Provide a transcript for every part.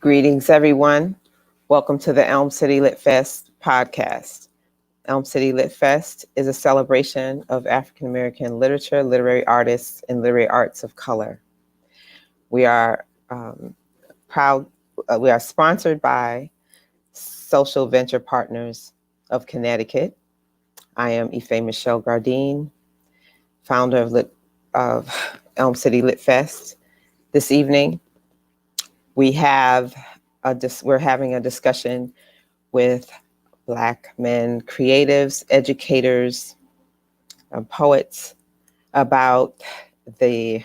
Greetings, everyone. Welcome to the Elm City Lit Fest podcast. Elm City Lit Fest is a celebration of African American literature, literary artists, and literary arts of color. We are we are sponsored by Social Venture Partners of Connecticut. I am Ife Michelle Gardine, founder of Elm City Lit Fest. This evening, we're having a discussion with Black men creatives, educators, poets about the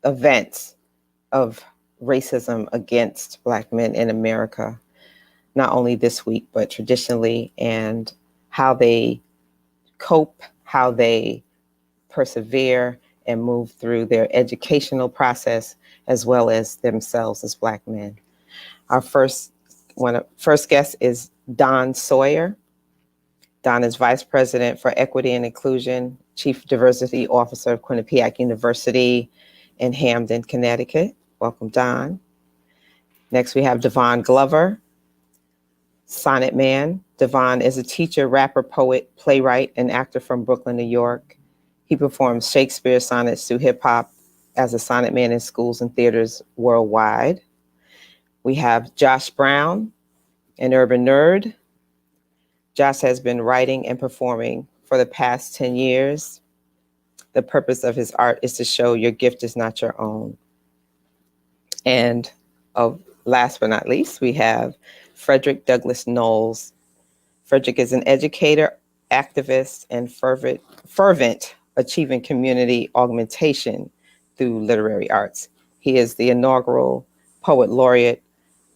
events of racism against Black men in America, not only this week, but traditionally, and how they cope, how they persevere and move through their educational process, as well as themselves as Black men. Our first guest is Don Sawyer. Don is Vice President for Equity and Inclusion, Chief Diversity Officer of Quinnipiac University in Hamden, Connecticut. Welcome, Don. Next, we have Devon Glover, Sonnet Man. Devon is a teacher, rapper, poet, playwright, and actor from Brooklyn, New York. He performs Shakespeare sonnets through hip hop as a sonnet man in schools and theaters worldwide. We have Josh Brown, an urban nerd. Josh has been writing and performing for the past 10 years. The purpose of his art is to show your gift is not your own. And last but not least, we have Frederick Douglass Knowles. Frederick is an educator, activist, and fervent achieving community augmentation through literary arts. He is the inaugural poet laureate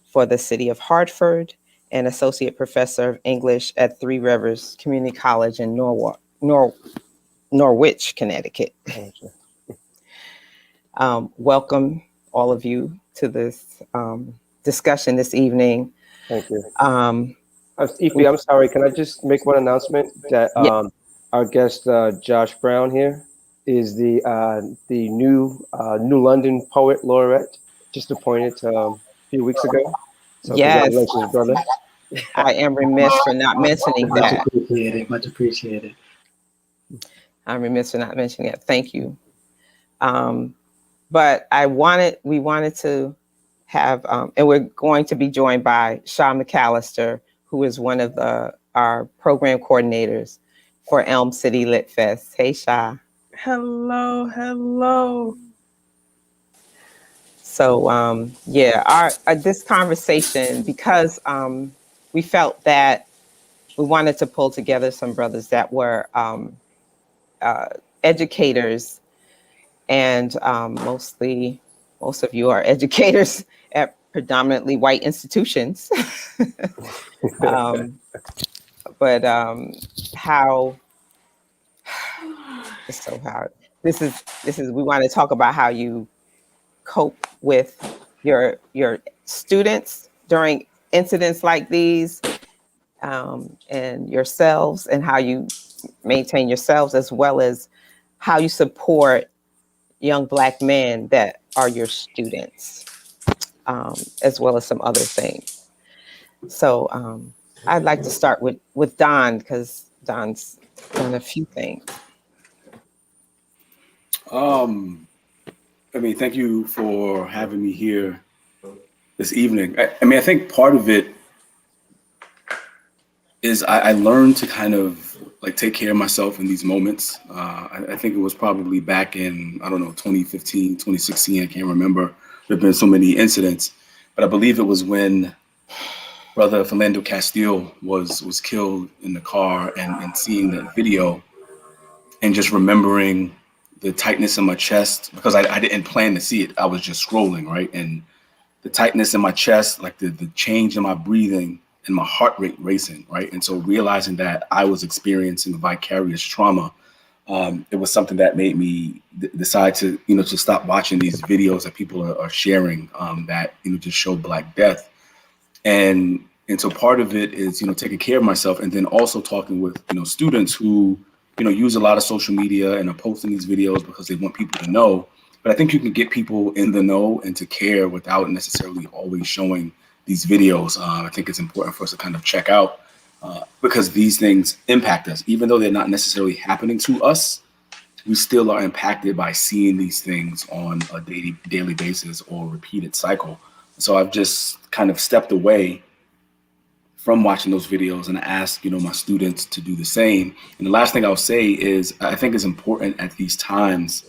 for the city of Hartford and associate professor of English at Three Rivers Community College in Norwich, Connecticut. Welcome all of you to this discussion this evening. Thank you. Ife, I'm sorry, can I just make one announcement that our guest Josh Brown here is the new London Poet Laureate, just appointed a few weeks ago. So yes, congratulations, brother. I am remiss for not mentioning that. Much appreciated. I'm remiss for not mentioning it. Thank you. But we wanted to have, and we're going to be joined by Sha McAllister, who is one of our program coordinators for Elm City Lit Fest. Hey, Sha. Hello. So, this conversation, because we felt that we wanted to pull together some brothers that were educators, and most of you are educators at predominantly white institutions. But how it's so hard. This is we want to talk about how you cope with your students during incidents like these, and yourselves, and how you maintain yourselves, as well as how you support young Black men that are your students, as well as some other things. So I'd like to start with Don, because Don's done a few things. Thank you for having me here this evening. I think part of it is I learned to kind of like take care of myself in these moments. I think it was probably back in, 2015, 2016, I can't remember. There have been so many incidents, but I believe it was when Brother Philando Castile was killed in the car, and seeing that video and just remembering the tightness in my chest, because I didn't plan to see it. I was just scrolling, right? And the tightness in my chest, like the change in my breathing and my heart rate racing, right? And so realizing that I was experiencing vicarious trauma, it was something that made me decide to, to stop watching these videos that people are sharing that, just show Black death. And so part of it is, taking care of myself, and then also talking with, students who, use a lot of social media and are posting these videos because they want people to know. But I think you can get people in the know and to care without necessarily always showing these videos. I think it's important for us to kind of check out because these things impact us, even though they're not necessarily happening to us. We still are impacted by seeing these things on a daily basis or repeated cycle. So I've just kind of stepped away from watching those videos and ask, my students to do the same. And the last thing I'll say is I think it's important at these times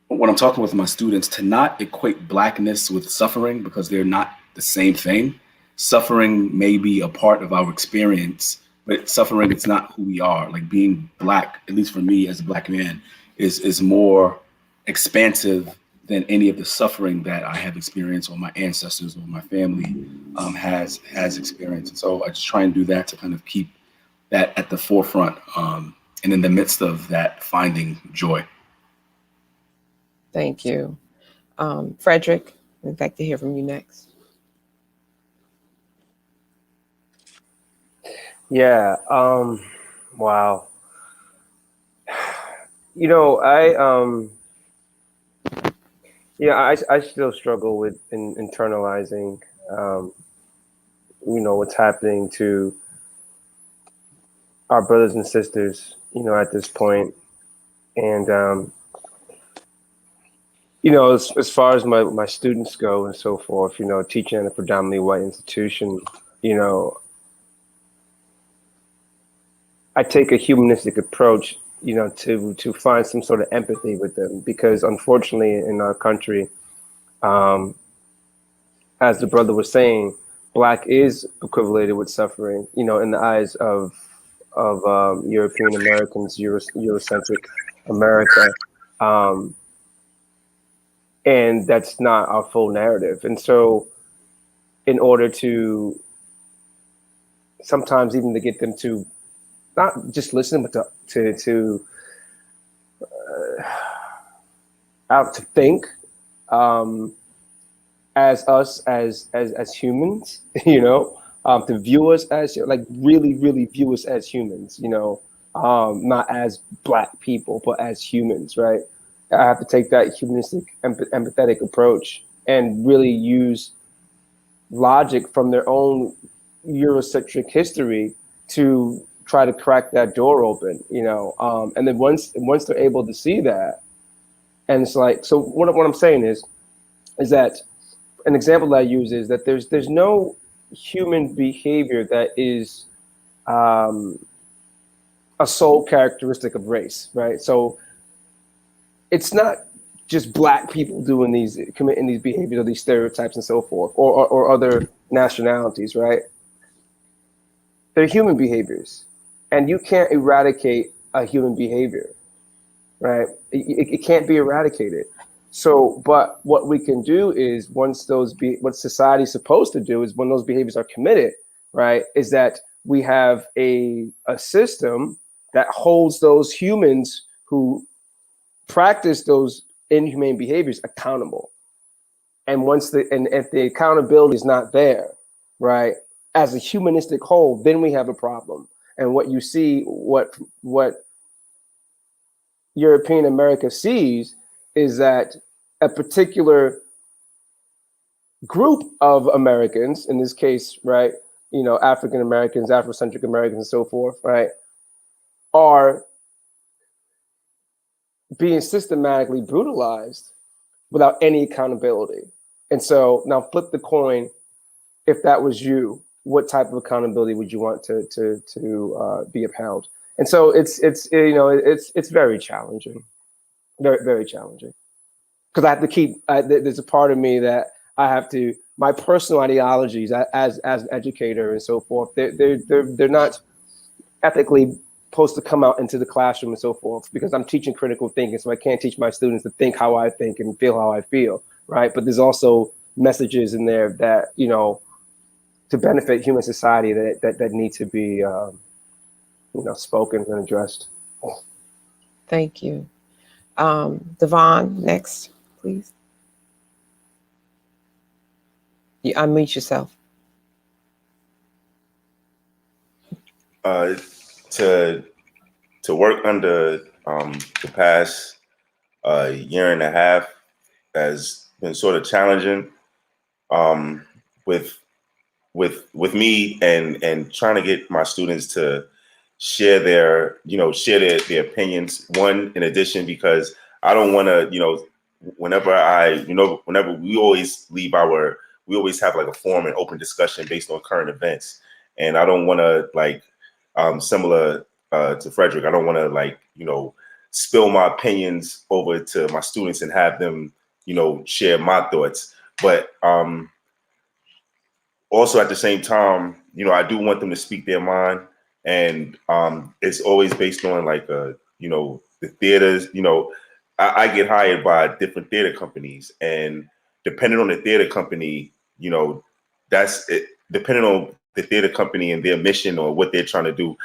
when I'm talking with my students to not equate Blackness with suffering because they're not the same thing. Suffering may be a part of our experience, but suffering is not who we are. Like being Black, at least for me as a Black man, is more expansive than any of the suffering that I have experienced or my ancestors or my family has experienced. And so I just try and do that to kind of keep that at the forefront and in the midst of that, finding joy. Thank you. Frederick, I'd like to hear from you next. Yeah. Wow. I still struggle with internalizing, what's happening to our brothers and sisters, at this point. And, as far as my students go and so forth, teaching in a predominantly white institution, I take a humanistic approach, to find some sort of empathy with them, because unfortunately in our country, as the brother was saying, Black is equated with suffering, in the eyes of European Americans, Eurocentric America, and that's not our full narrative. And so, in order to sometimes even to get them to not just listen, but to out to think as us as humans, to view us as really view us as humans, not as Black people, but as humans, right? I have to take that humanistic, empathetic approach and really use logic from their own Eurocentric history to try to crack that door open, and then once they're able to see that, and it's like, so what I'm saying is that an example that I use is that there's no human behavior that is a sole characteristic of race, right? So it's not just Black people committing these behaviors or these stereotypes and so forth, or other nationalities, right? They're human behaviors, and you can't eradicate a human behavior, right? It can't be eradicated. So, but what we can do is what society's supposed to do is when those behaviors are committed, right, is that we have a system that holds those humans who practice those inhumane behaviors accountable. And if the accountability is not there, right, as a humanistic whole, then we have a problem. And what you see, what European America sees is that a particular group of Americans, in this case, right, African Americans, Afrocentric Americans, and so forth, right, are being systematically brutalized without any accountability. And so now flip the coin. If that was you, what type of accountability would you want to be upheld? And so it's very challenging, very, very challenging. Because I have to keep, there's a part of me that I have to, my personal ideologies as an educator and so forth, they're not ethically supposed to come out into the classroom and so forth, because I'm teaching critical thinking, so I can't teach my students to think how I think and feel how I feel, right? But there's also messages in there that, to benefit human society that need to be, spoken and addressed. Thank you. Devon, next, please. You unmute yourself. To work under the past year and a half has been sort of challenging, with me and trying to get my students to share their opinions. One, in addition, because I don't want to, whenever we always have like a forum and open discussion based on current events. And I don't want to similar to Frederick, I don't want to spill my opinions over to my students and have them, share my thoughts. But also at the same time, I do want them to speak their mind, and it's always based on the theaters. I get hired by different theater companies, and depending on the theater company, that's it. Depending on the theater company and their mission or what they're trying to do,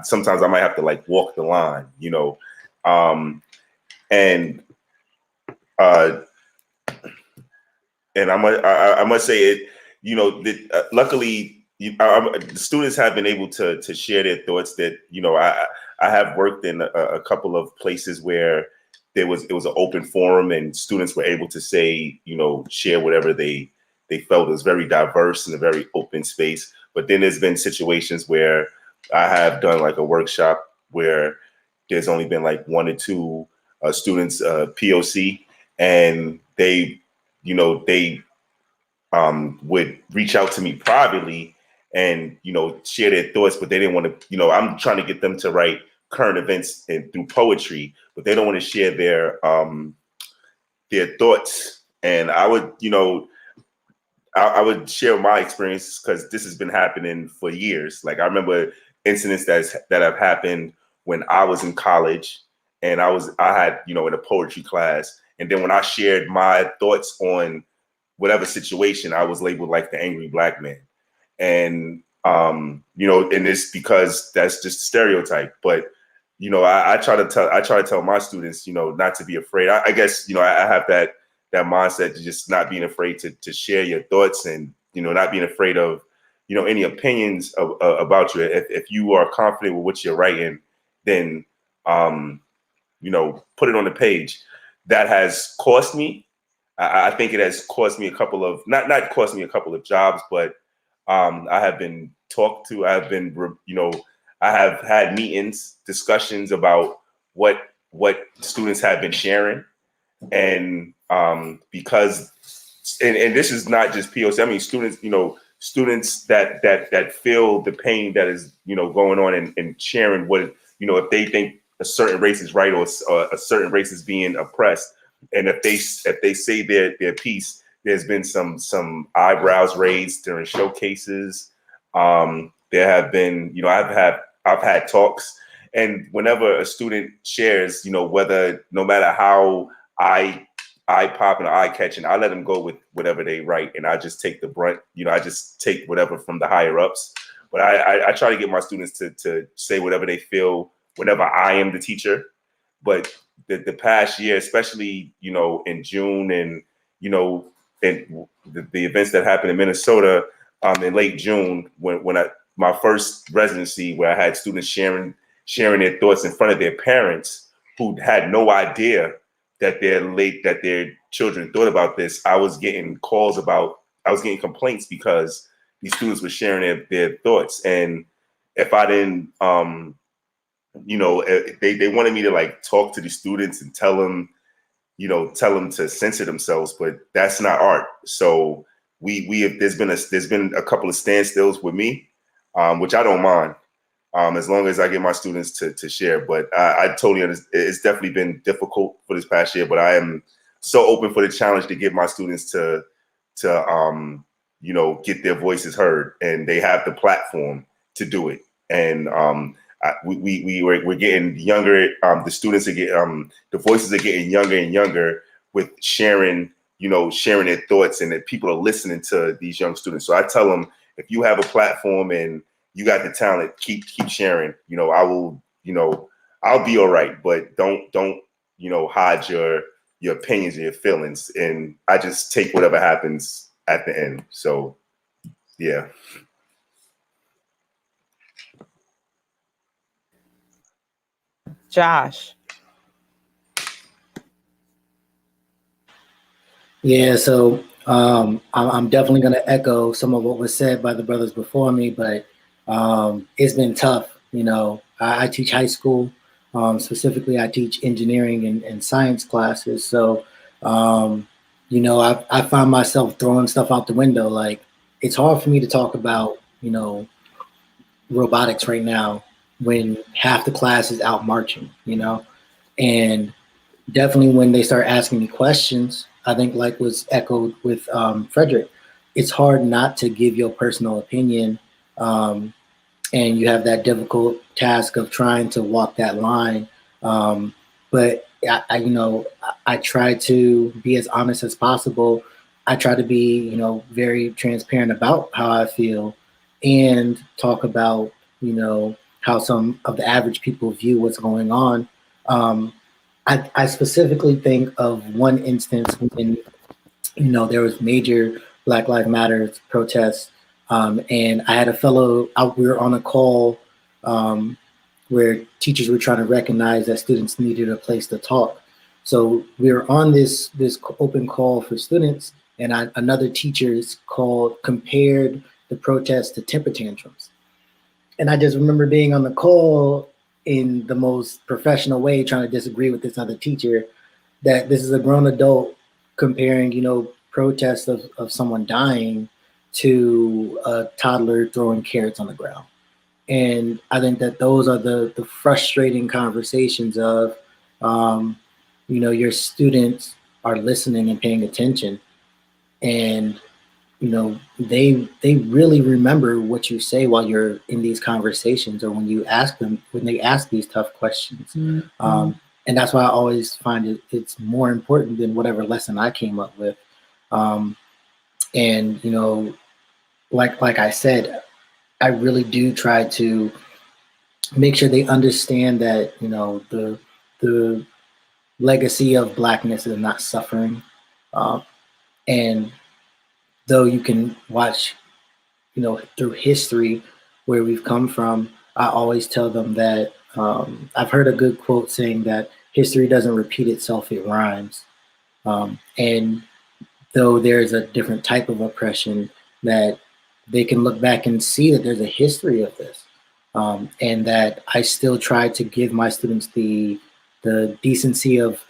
sometimes I might have to walk the line, and uh, and I must say it. Luckily, the students have been able to share their thoughts. That I have worked in a couple of places where it was an open forum and students were able to say, share whatever they felt. It was very diverse and a very open space. But then there's been situations where I have done a workshop where there's only been one or two students POC, and they would reach out to me privately and share their thoughts, but they didn't want to. I'm trying to get them to write current events and through poetry, but they don't want to share their thoughts. And I would I would share my experience, because this has been happening for years. I remember incidents that have happened when I was in college, and I had in a poetry class, and then when I shared my thoughts on whatever situation, I was labeled like the angry black man. And and it's because that's just a stereotype. But I try to tell my students, not to be afraid. I guess I have that mindset to just not being afraid to share your thoughts, and not being afraid of any opinions about you. If you are confident with what you're writing, then put it on the page. That has cost me. I think it has cost me a couple of not cost me a couple of jobs, but I have been talked to. I have been, I have had meetings, discussions about what students have been sharing, and because, and this is not just POC. I mean, students that feel the pain that is going on, and sharing what if they think a certain race is right, or a certain race is being oppressed. And if they say their piece, there's been some eyebrows raised during showcases. There have been, I've had talks, and whenever a student shares, no matter how eye popping or eye catching, I let them go with whatever they write, and I just take the brunt. I just take whatever from the higher ups. But I try to get my students to say whatever they feel whenever I am the teacher. But the past year, especially in June, and and the events that happened in Minnesota in late June, when my first residency, where I had students sharing their thoughts in front of their parents, who had no idea that their children thought about this. I was getting complaints because these students were sharing their thoughts, and if I didn't they wanted me to talk to the students and tell them to censor themselves, but that's not art. So there's been a couple of standstills with me, which I don't mind, as long as I get my students to share. But I totally understand. It's definitely been difficult for this past year, but I am so open for the challenge to get my students to get their voices heard, and they have the platform to do it. And we're getting younger. The students are getting, the voices are getting younger and younger with sharing their thoughts, and that people are listening to these young students. So I tell them, if you have a platform and you got the talent, keep sharing. I will, I'll be all right, but don't hide your opinions and your feelings. And I just take whatever happens at the end. So yeah. Josh. Yeah, so I'm definitely going to echo some of what was said by the brothers before me, but it's been tough. You know, I teach high school. Specifically, I teach engineering and science classes. So, you know, I find myself throwing stuff out the window. Like, it's hard for me to talk about, you know, robotics right now when half the class is out marching, you know? And definitely when they start asking me questions, I think like was echoed with Frederick, it's hard not to give your personal opinion. Um, and you have that difficult task of trying to walk that line. But you know, I try to be as honest as possible. I try to be, you know, very transparent about how I feel and talk about, you know, how some of the average people view what's going on. Um, I specifically think of one instance when, you know, there was major Black Lives Matter protests, and I had a fellow out. We were on a call um, where teachers were trying to recognize that students needed a place to talk. So we were on this open call for students, and another teacher's called compared the protests to temper tantrums. And I just remember being on the call in the most professional way, trying to disagree with this other teacher that this is a grown adult comparing, you know, protests of someone dying to a toddler throwing carrots on the ground. And I think that those are the frustrating conversations of, you know, your students are listening and paying attention, and you know they really remember what you say while you're in these conversations or when you ask them when they ask these tough questions. And that's why I always find it's more important than whatever lesson I came up with. um, and you know, like I said, I really do try to make sure they understand that, you know, the legacy of blackness is not suffering. And though you can watch, you know, through history where we've come from, I always tell them that I've heard a good quote saying that history doesn't repeat itself, it rhymes. And though there's a different type of oppression, that they can look back and see that there's a history of this. And that I still try to give my students the decency of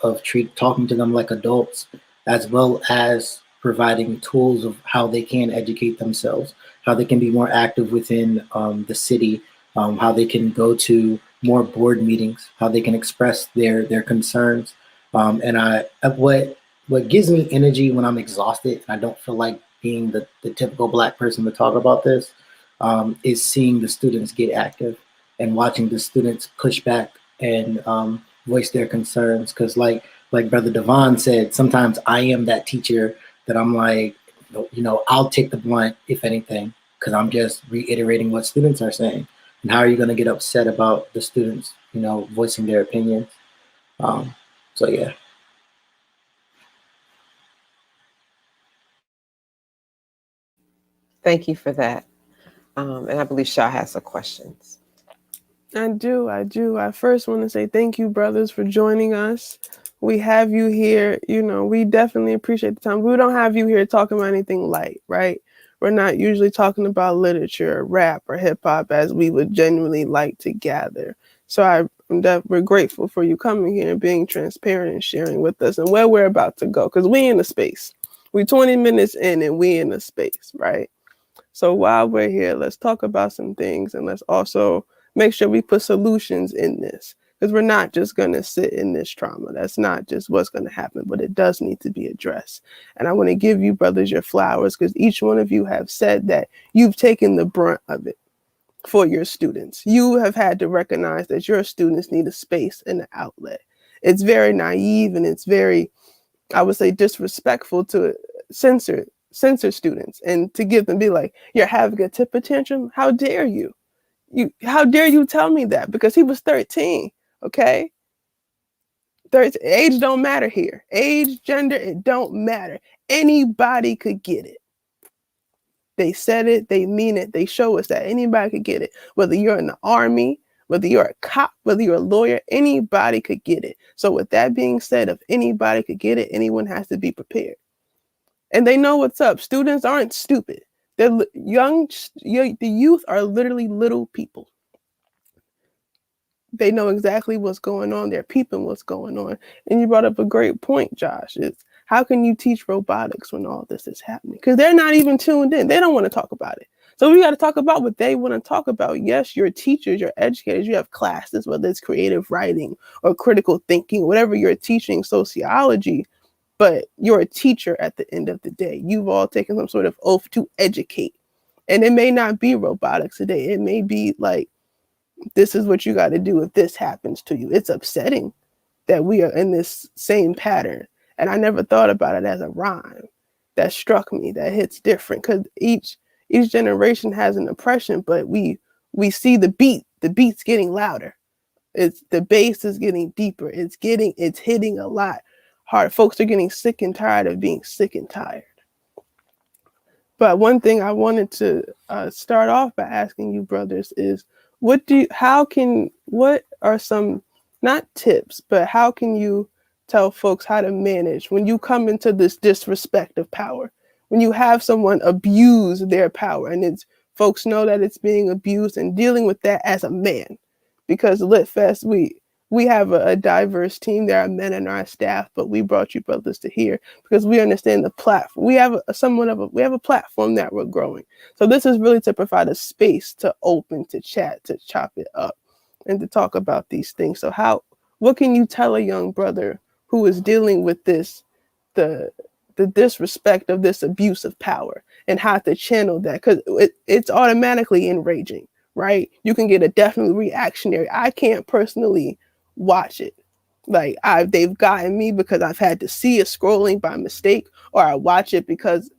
talking to them like adults, as well as providing tools of how they can educate themselves, how they can be more active within the city, how they can go to more board meetings, how they can express their concerns. And what gives me energy when I'm exhausted and I don't feel like being the typical Black person to talk about this, is seeing the students get active and watching the students push back and voice their concerns. Because like Brother Devon said, sometimes I am that teacher that I'm like, you know, I'll take the blunt if anything, because I'm just reiterating what students are saying. And how are you going to get upset about the students, you know, voicing their opinions? So yeah. Thank you for that. And I believe Sha has some questions. I do. I first want to say thank you, brothers, for joining us. We have you here. You know, we definitely appreciate the time. We don't have you here talking about anything light, right? We're not usually talking about literature, rap, or hip hop as we would genuinely like to gather. So we're grateful for you coming here and being transparent and sharing with us and where we're about to go, because we in a space. We're 20 minutes in and we in a space, right? So while we're here, let's talk about some things, and let's also make sure we put solutions in this, because we're not just going to sit in this trauma. That's not just what's going to happen, but it does need to be addressed. And I want to give you brothers your flowers, because each one of you have said that you've taken the brunt of it for your students. You have had to recognize that your students need a space and an outlet. It's very naive and it's very, I would say, disrespectful to censor students and to give them, be like, you're having a temper tantrum. How dare you? How dare you tell me that? Because he was 13. Okay. 13, age don't matter here. Age, gender, it don't matter. Anybody could get it. They said it, they mean it, they show us that anybody could get it. Whether you're in the army, whether you're a cop, whether you're a lawyer, anybody could get it. So with that being said, if anybody could get it, anyone has to be prepared. and they know what's up. Students aren't stupid. The youth are literally little people. They know exactly what's going on. They're peeping what's going on. And you brought up a great point, Josh. It's how can you teach robotics when all this is happening? Because they're not even tuned in. They don't want to talk about it. So we got to talk about what they want to talk about. Yes, you're teachers, you're educators, you have classes, whether it's creative writing or critical thinking, whatever you're teaching, sociology, but you're a teacher at the end of the day. You've all taken some sort of oath to educate. And it may not be robotics today. It may be like, this is what you got to do if this happens to you. It's upsetting that we are in this same pattern. And I never thought about it as a rhyme. That struck me, that hits different, because each generation has an oppression, but we see the beat's getting louder. It's the bass is getting deeper. It's hitting a lot hard. Folks are getting sick and tired of being sick and tired. But one thing I wanted to start off by asking you brothers is, what are some, not tips, but how can you tell folks how to manage when you come into this disrespect of power, when you have someone abuse their power, and folks know that it's being abused, and dealing with that as a man? Because LitFest, we have a diverse team. There are men in our staff, but we brought you brothers to here because we understand the platform. We have a platform that we're growing. So this is really to provide a space to open, to chat, to chop it up, and to talk about these things. So what can you tell a young brother who is dealing with this, the disrespect of this abuse of power, and how to channel that? Because it's automatically enraging, right? You can get a definitely reactionary. I can't personally watch it. Like they've gotten me because I've had to see it scrolling by mistake, or I watch it because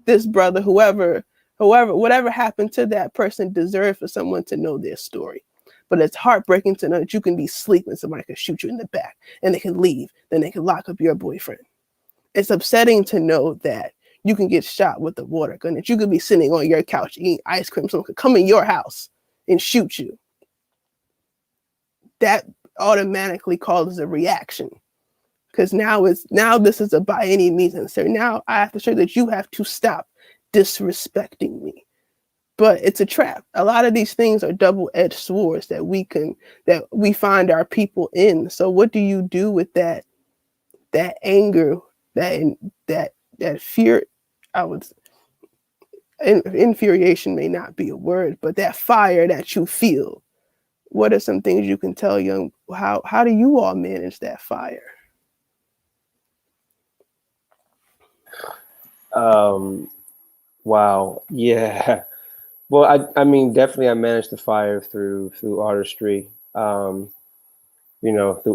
this brother, whatever happened to that person deserves for someone to know their story. But it's heartbreaking to know that you can be sleeping, somebody can shoot you in the back, and they can leave, then they can lock up your boyfriend. It's upsetting to know that you can get shot with a water gun, that you could be sitting on your couch eating ice cream, someone could come in your house and shoot you. That automatically causes a reaction, because now this is a by any means necessary. Now I have to show that you have to stop disrespecting me. But it's a trap. A lot of these things are double-edged swords that we find our people in. So what do you do with that anger, that fear? Infuriation may not be a word, but that fire that you feel. What are some things you can tell young? How do you all manage that fire? Wow. Yeah. Well, I mean, definitely I managed the fire through artistry, through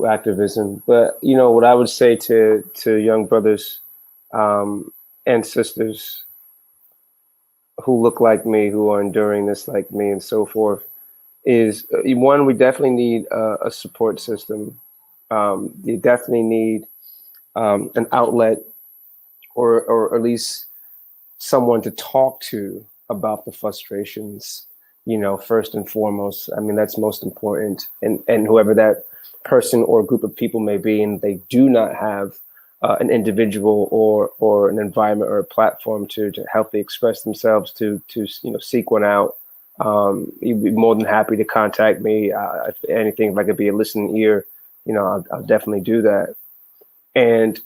activism. But, what I would say to young brothers and sisters who look like me, who are enduring this like me and so forth, is one, we definitely need a support system. You definitely need an outlet, or at least someone to talk to about the frustrations, first and foremost. I mean, that's most important. And whoever that person or group of people may be, and they do not have an individual or an environment or a platform to help express themselves, to seek one out. You'd be more than happy to contact me. If anything, if I could be a listening ear, I'll definitely do that. And,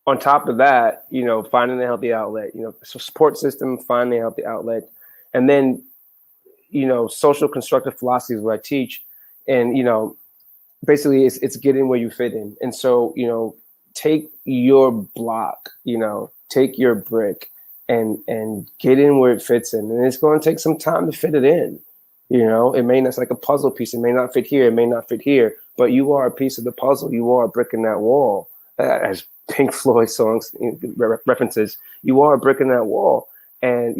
on top of that, finding a healthy outlet, so support system, finding a healthy outlet, and then, social constructive philosophy is what I teach. And, basically it's getting where you fit in. And so, take your block, take your brick and get in where it fits in. And it's going to take some time to fit it in. It may not, it's like a puzzle piece. It may not fit here. It may not fit here, but you are a piece of the puzzle. You are a brick in that wall. As Pink Floyd songs references, you are a brick in that wall. And,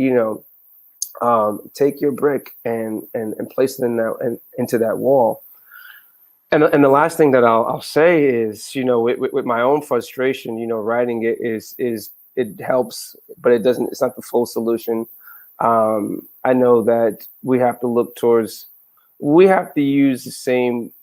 take your brick and place it into that wall. And the last thing that I'll say is, with my own frustration, writing it it helps, but it's not the full solution. I know that we have to use the same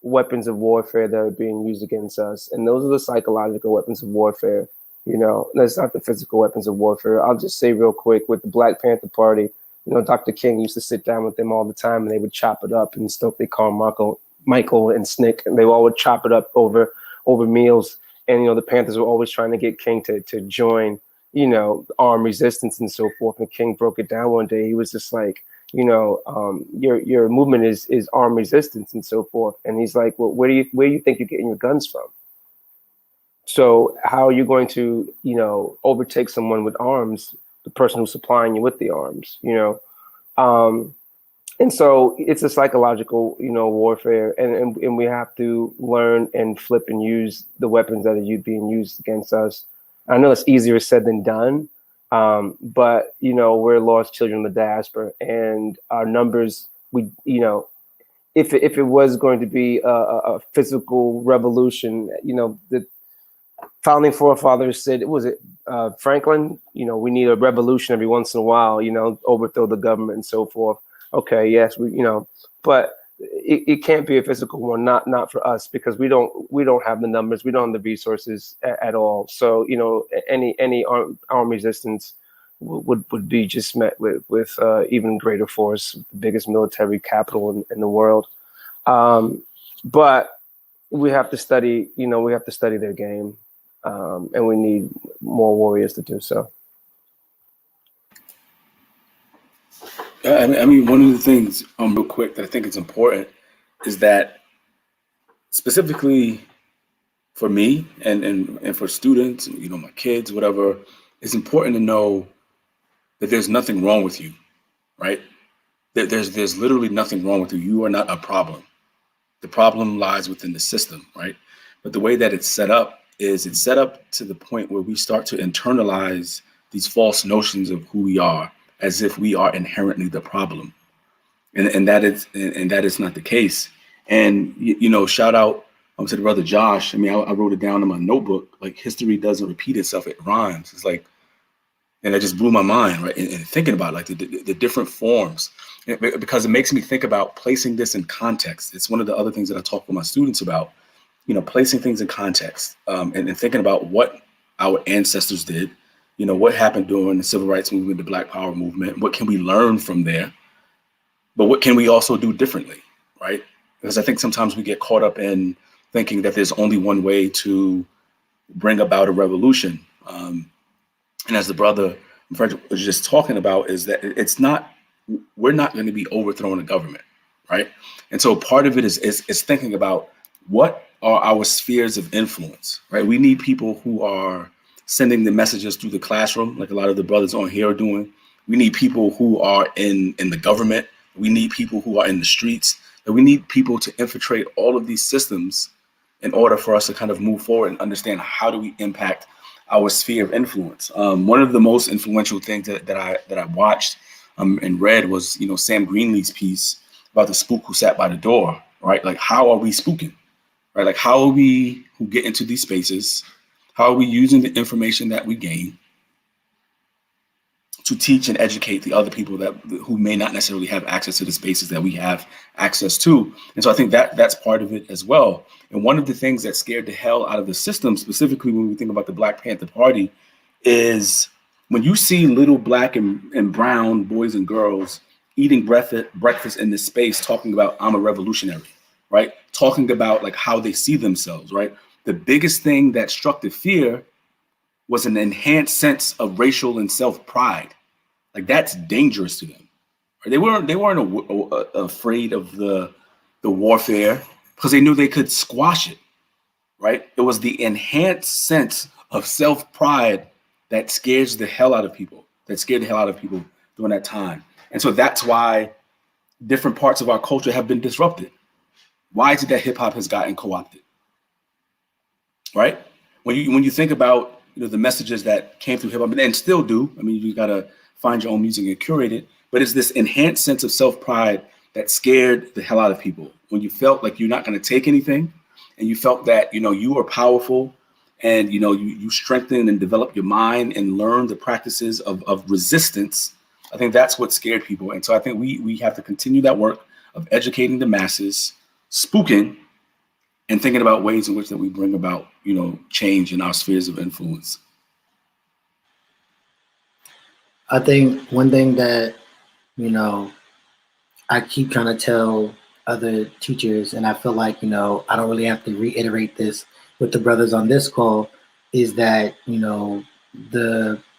weapons of warfare that are being used against us, and those are the psychological weapons of warfare. You know, that's not the physical weapons of warfare. I'll just say real quick, with the Black Panther Party, you know, Dr. King used to sit down with them all the time, and they would chop it up and stuff. They call Michael and Snick, and they all would chop it up over meals. And you know, the Panthers were always trying to get King to join, you know, armed resistance and so forth. And King broke it down one day. He was just like, you know, your movement is armed resistance and so forth. And he's like, well, where do you think you're getting your guns from? So how are you going to, you know, overtake someone with arms, the person who's supplying you with the arms, you know? And so it's a psychological, you know, warfare, and we have to learn and flip and use the weapons that are being used against us. I know it's easier said than done, but you know, we're lost children of the diaspora, and our numbers, you know, if it was going to be a physical revolution, you know, the founding forefathers said, was it Franklin? You know, we need a revolution every once in a while, you know, overthrow the government and so forth. Okay, yes, you know, but it can't be a physical one, not for us, because we don't have the numbers, we don't have the resources at all. So, you know, any armed resistance would be just met with even greater force, the biggest military capital in the world. But we have to study, you know, we have to study their game, and we need more warriors to do so. I mean, one of the things, real quick, that I think is important is that specifically for me and for students, you know, my kids, whatever, it's important to know that there's nothing wrong with you, right? There's literally nothing wrong with you. You are not a problem. The problem lies within the system, right? But the way that it's set up is it's set up to the point where we start to internalize these false notions of who we are, as if we are inherently the problem, and that is not the case. And you know, shout out to the brother Josh. I mean, I wrote it down in my notebook. Like, history doesn't repeat itself; it rhymes. It's like, and that just blew my mind, right? And thinking about like the different forms, because it makes me think about placing this in context. It's one of the other things that I talk with my students about. You know, placing things in context, and thinking about what our ancestors did. You know, what happened during the civil rights movement, the Black Power movement? What can we learn from there? But what can we also do differently, right? Because I think sometimes we get caught up in thinking that there's only one way to bring about a revolution. And as the brother Frederick was just talking about, is that we're not going to be overthrowing the government, right? And so part of it is thinking about what are our spheres of influence, right? We need people who are sending the messages through the classroom, like a lot of the brothers on here are doing. We need people who are in the government. We need people who are in the streets. And we need people to infiltrate all of these systems in order for us to kind of move forward and understand how do we impact our sphere of influence. One of the most influential things that I watched and read was, you know, Sam Greenlee's piece about the spook who sat by the door, right? Like, how are we spooking, right? Like, how are we who get into these spaces? How are we using the information that we gain to teach and educate the other people who may not necessarily have access to the spaces that we have access to? And so I think that's part of it as well. And one of the things that scared the hell out of the system, specifically when we think about the Black Panther Party, is when you see little Black and brown boys and girls eating breakfast in this space, talking about, I'm a revolutionary, right? Talking about like how they see themselves, right? The biggest thing that struck the fear was an enhanced sense of racial and self-pride. Like, that's dangerous to them. They weren't afraid of the warfare because they knew they could squash it, right? It was the enhanced sense of self-pride that scares the hell out of people, during that time. And so that's why different parts of our culture have been disrupted. Why is it that hip hop has gotten co-opted? Right? When you think about, you know, the messages that came through hip hop and still do, I mean, you gotta find your own music and curate it, but it's this enhanced sense of self-pride that scared the hell out of people. When you felt like you're not gonna take anything, and you felt that, you know, you are powerful, and you know, you strengthen and develop your mind and learn the practices of resistance. I think that's what scared people. And so I think we have to continue that work of educating the masses, spooking, and thinking about ways in which that we bring about, change in our spheres of influence. I think one thing that, I keep trying to tell other teachers, and I feel like, I don't really have to reiterate this with the brothers on this call, is that,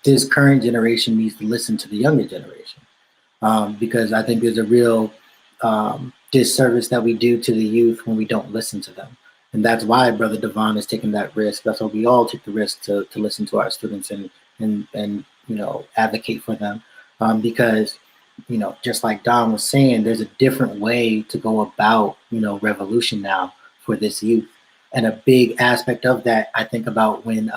this current generation needs to listen to the younger generation. Because I think there's a real disservice that we do to the youth when we don't listen to them. And that's why Brother Devon is taking that risk. That's why we all take the risk to listen to our students and advocate for them. Because, just like Don was saying, there's a different way to go about, revolution now for this youth. And a big aspect of that, I think about when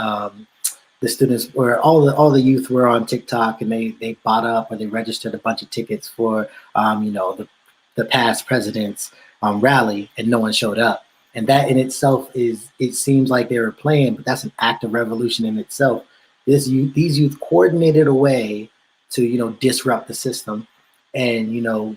the students were all the youth were on TikTok, and they bought up or they registered a bunch of tickets for the past president's rally, and no one showed up. And that in itself it seems like they were playing, but that's an act of revolution in itself. These youth coordinated a way to disrupt the system, and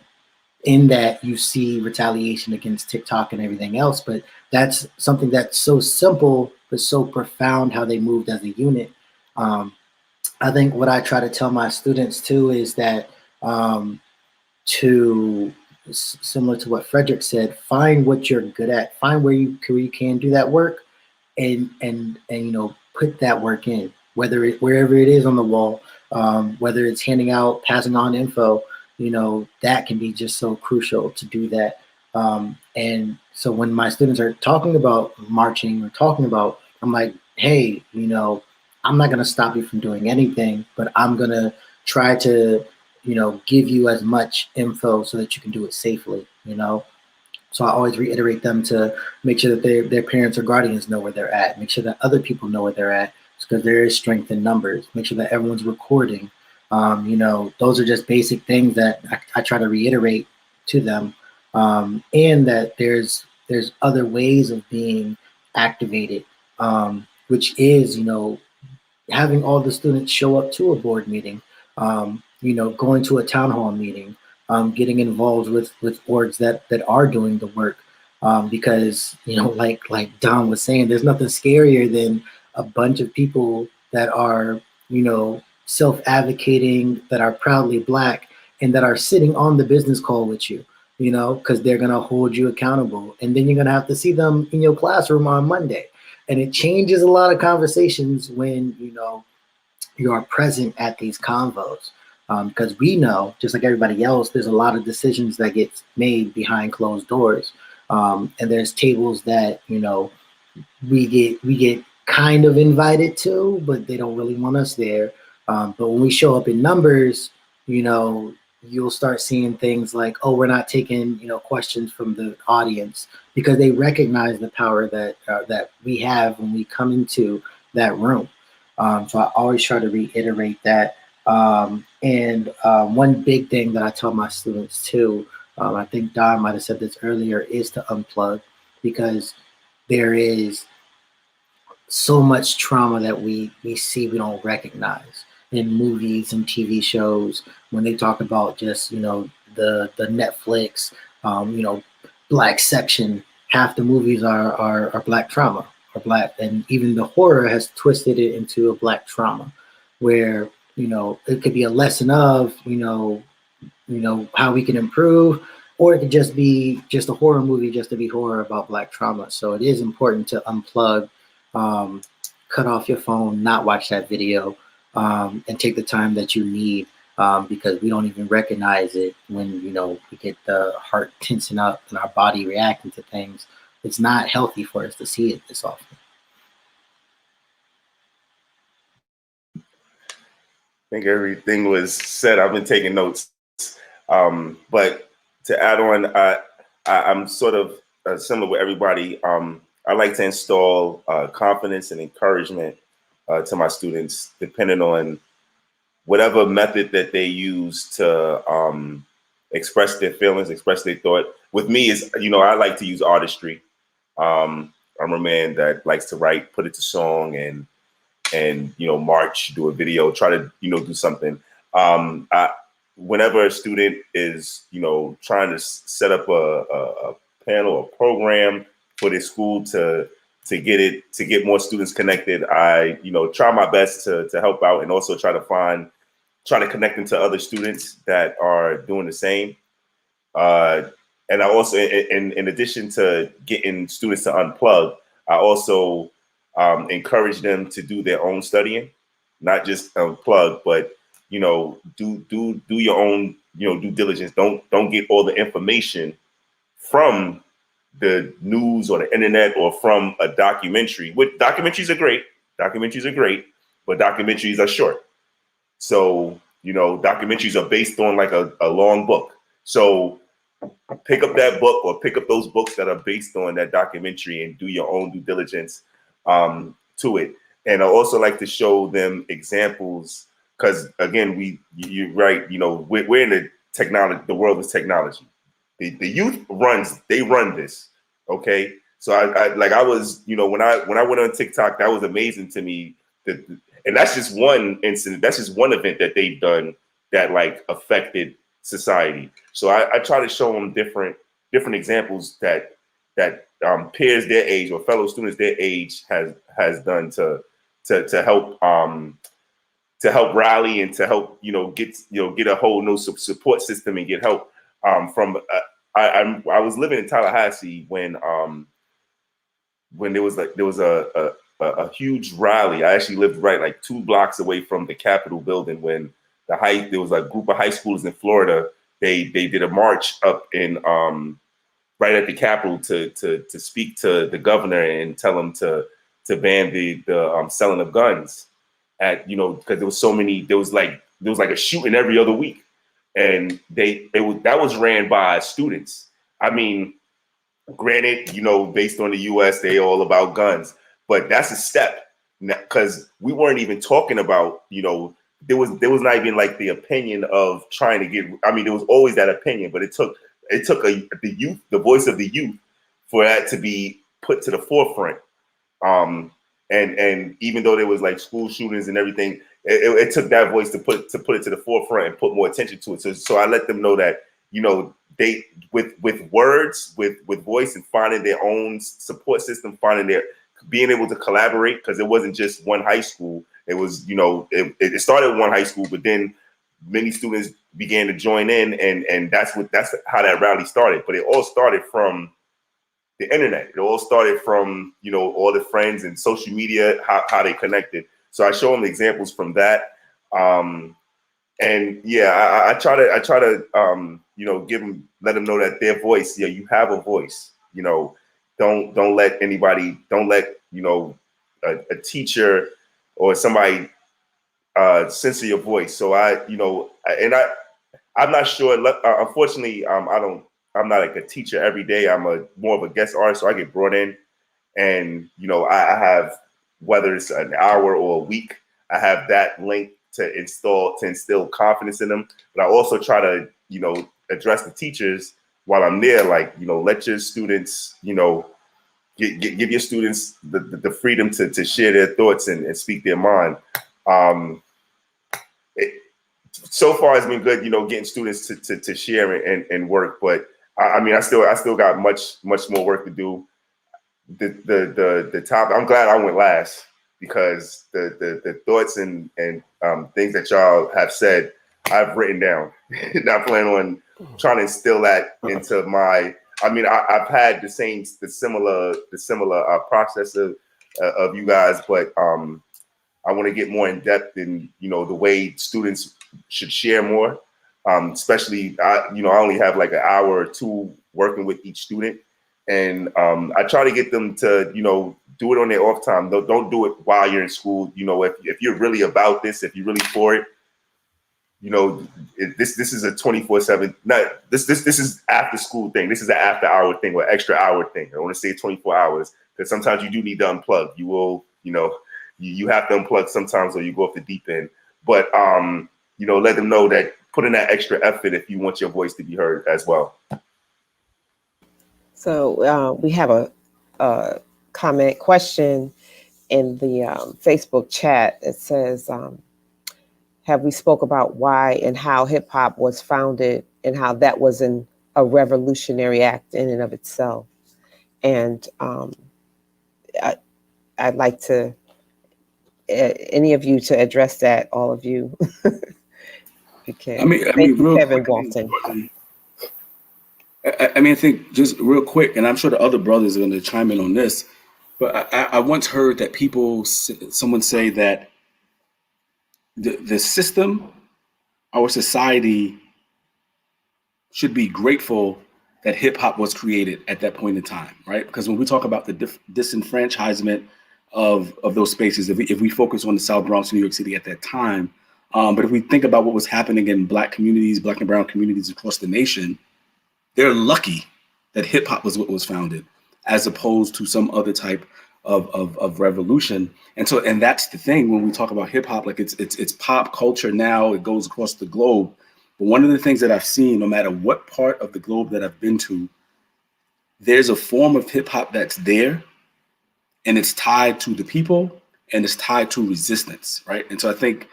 in that you see retaliation against TikTok and everything else, but that's something that's so simple but so profound how they moved as a unit. I think what I try to tell my students too is that similar to what Frederick said, find what you're good at, find where you can do that work, and put that work in, wherever it is on the wall, whether it's handing out, passing on info. That can be just so crucial to do that. And so when my students are talking about marching or talking about, I'm like, hey, I'm not going to stop you from doing anything, but I'm going to try to, give you as much info so that you can do it safely, So I always reiterate them to make sure that their parents or guardians know where they're at, make sure that other people know where they're at, because there is strength in numbers, make sure that everyone's recording. Those are just basic things that I try to reiterate to them, and that there's other ways of being activated, which is, having all the students show up to a board meeting, going to a town hall meeting, getting involved with orgs that are doing the work, because, like Don was saying, there's nothing scarier than a bunch of people that are, self-advocating, that are proudly Black, and that are sitting on the business call with you, because they're going to hold you accountable. And then you're going to have to see them in your classroom on Monday. And it changes a lot of conversations when, you are present at these convos. Because we know, just like everybody else, there's a lot of decisions that get made behind closed doors. And there's tables that, we get kind of invited to, but they don't really want us there. But when we show up in numbers, you'll start seeing things like, oh, we're not taking, questions from the audience, because they recognize the power that we have when we come into that room. So I always try to reiterate that. And one big thing that I tell my students too, I think Don might have said this earlier, is to unplug, because there is so much trauma that we see we don't recognize in movies and TV shows when they talk about just, the Netflix, Black section. Half the movies are Black trauma, or Black, and even the horror has twisted it into a Black trauma, where, it could be a lesson of, how we can improve, or it could just be just a horror movie just to be horror about Black trauma. So it is important to unplug, cut off your phone, not watch that video, and take the time that you need, because we don't even recognize it when, we get the heart tensing up and our body reacting to things. It's not healthy for us to see it this often. I think everything was said. I've been taking notes. But to add on, I'm sort of similar with everybody. I like to install confidence and encouragement to my students, depending on whatever method that they use to express their feelings, express their thought. With me is, I like to use artistry. I'm a man that likes to write, put it to song, and march, do a video, try to do something. Whenever a student is trying to set up a panel, a program, for this school to get more students connected. I, try my best to help out and also try to connect them to other students that are doing the same. And I also, in addition to getting students to unplug, I also encourage them to do their own studying, not just unplug, but do your own due diligence. Don't get all the information from the news or the internet or from a documentary. Documentaries are great, but documentaries are short. So documentaries are based on like a long book. So pick up that book or pick up those books that are based on that documentary and do your own due diligence to it. And I also like to show them examples because, again, you're right. We're in the technology. The world is technology. The youth run this. Okay, so I was when I went on TikTok, that was amazing to me. And that's just one incident. That's just one event that they've done that like affected society. So I try to show them different examples that peers their age or fellow students their age has done to help rally and to help get a whole new support system and get help from. I was living in Tallahassee when there was a huge rally. I actually lived right like 2 blocks away from the Capitol building when there was a group of high schoolers in Florida. They did a march up in right at the Capitol to speak to the governor and tell him to ban the selling of guns because there was so many. There was like a shooting every other week, and that was ran by students. I mean, granted, based on the U.S., they all about guns, but that's a step because we weren't even talking about there was not even like the opinion of trying to get. I mean, there was always that opinion, but it took the voice of the youth, for that to be put to the forefront. And even though there was like school shootings and everything, it took that voice to put it to the forefront and put more attention to it. So I let them know that they with words, with voice, and finding their own support system, being able to collaborate, because it wasn't just one high school. It was it started with one high school, but then many students began to join in, and that's how that rally started. But it all started from the internet. It all started from all the friends and social media, how they connected. So I show them examples from that, and yeah, I try to let them know that their voice. Yeah, you have a voice. Don't let anybody. Don't let a teacher or somebody censor your voice. So I'm not sure. Unfortunately, I'm not like a teacher every day. I'm more of a guest artist, so I get brought in, and I have, whether it's an hour or a week, I have that link to instill confidence in them. But I also try to address the teachers while I'm there, like let your students give your students the freedom to share their thoughts and speak their mind. So far it's been good, getting students to share and work, but I mean, I still got much more work to do. The top. I'm glad I went last because the thoughts and things that y'all have said, I've written down. And I plan on trying to instill that into my. I mean, I've had the similar process of you guys, but I want to get more in depth in the way students should share more. Especially, I only have like an hour or two working with each student, and I try to get them to do it on their off time. Don't do it while you're in school. If you're really about this, if you're really for it, this is a 24/7. Not this is after school thing. This is an after hour thing or extra hour thing. I want to say 24 hours because sometimes you do need to unplug. You will you have to unplug sometimes or you go off the deep end. But let them know that put in that extra effort if you want your voice to be heard as well. So we have a comment question in the Facebook chat. It says, have we spoke about why and how hip hop was founded and how that was a revolutionary act in and of itself? And I'd like to, any of you to address that, all of you. Okay. I mean, Thank you, real Kevin quick. Walton. I think just real quick, and I'm sure the other brothers are going to chime in on this, but I once heard that someone say that the system, our society, should be grateful that hip hop was created at that point in time, right? Because when we talk about the disenfranchisement of those spaces, if we focus on the South Bronx, New York City at that time, but if we think about what was happening in Black communities, Black and brown communities across the nation, they're lucky that hip hop was what was founded, as opposed to some other type of revolution. And that's the thing when we talk about hip hop, like it's pop culture now. It goes across the globe. But one of the things that I've seen, no matter what part of the globe that I've been to, there's a form of hip hop that's there, and it's tied to the people, and it's tied to resistance, right? And so I think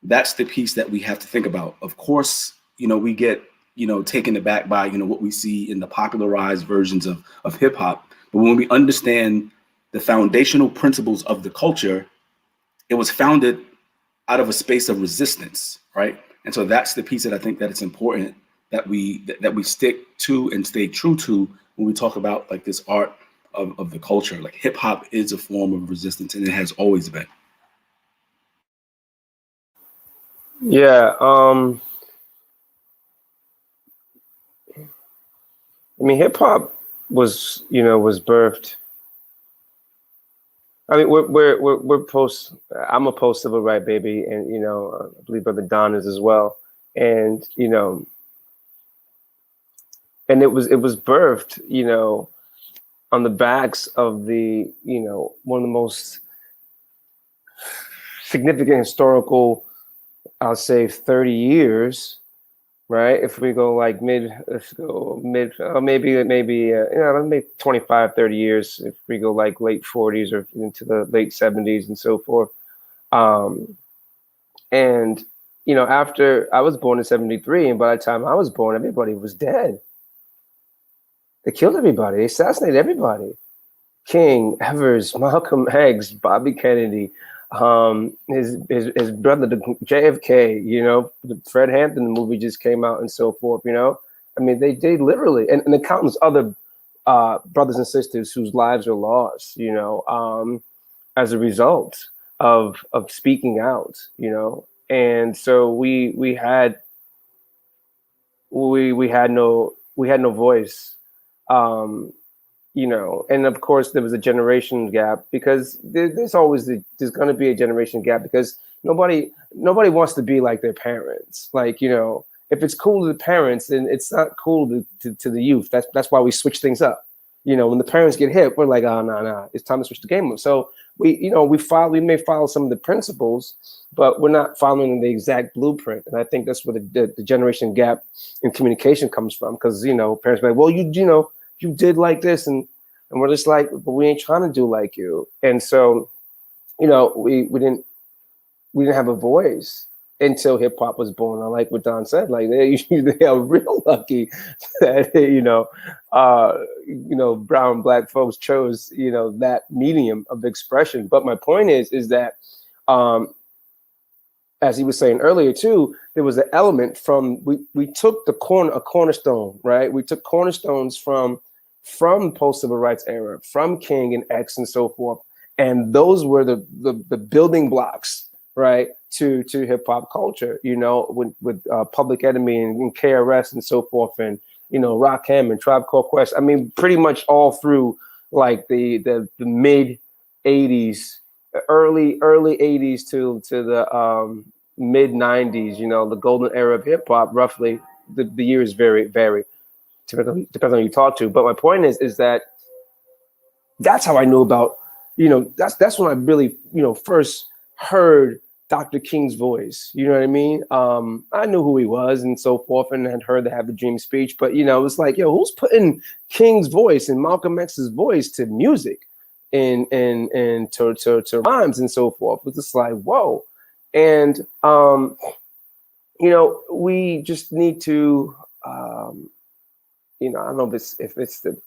that's the piece that we have to think about. Of course, we get taken aback by what we see in the popularized versions of hip hop, but when we understand the foundational principles of the culture, it was founded out of a space of resistance, right? And so that's the piece that I think that it's important that we stick to and stay true to when we talk about like this art of the culture. Like hip hop is a form of resistance, and it has always been. Yeah. I mean, hip hop was birthed. I mean, we're post. I'm a post civil right baby, and I believe Brother Don is as well. And and it was birthed, on the backs of the one of the most significant historical, I'll say, 30 years. Right. If we go like let's go mid, maybe, maybe 25, 30 years. If we go like late 40s or into the late 70s and so forth. And, after I was born in 73, and by the time I was born, everybody was dead. They killed everybody. They assassinated everybody. King, Evers, Malcolm X, Bobby Kennedy, his brother, the JFK, the Fred Hampton movie just came out and so forth, I mean, they literally, and the countless other brothers and sisters whose lives are lost, as a result of speaking out, and so we had no voice, and of course there was a generation gap, because there's going to be a generation gap, because nobody wants to be like their parents. Like, if it's cool to the parents, then it's not cool to the youth. That's why we switch things up. When the parents get hip, we're like, oh, no, it's time to switch the game up. So we may follow some of the principles, but we're not following the exact blueprint. And I think that's where the generation gap in communication comes from, because parents are like, well, you did like this, and we're just like, but we ain't trying to do like you. And so, we didn't have a voice until hip hop was born. I like what Don said. Like they are real lucky that brown Black folks chose that medium of expression. But my point is that as he was saying earlier too, there was an element from we took a cornerstone, right? We took cornerstones from post-civil rights era, from King and X and so forth, and those were the building blocks, right, to hip hop culture. With Public Enemy and KRS and so forth, and Rakim and Tribe Called Quest. I mean, pretty much all through like the mid '80s, early '80s to the mid '90s. The golden era of hip hop. Roughly, the years vary. Depends on who you talk to. But my point is that that's how I knew about, that's when I really, first heard Dr. King's voice. You know what I mean? I knew who he was and so forth, and had heard the Have a Dream speech. But, it was like, who's putting King's voice and Malcolm X's voice to music and to rhymes and so forth? It was just like, whoa. And, we just need to, I don't know if it's the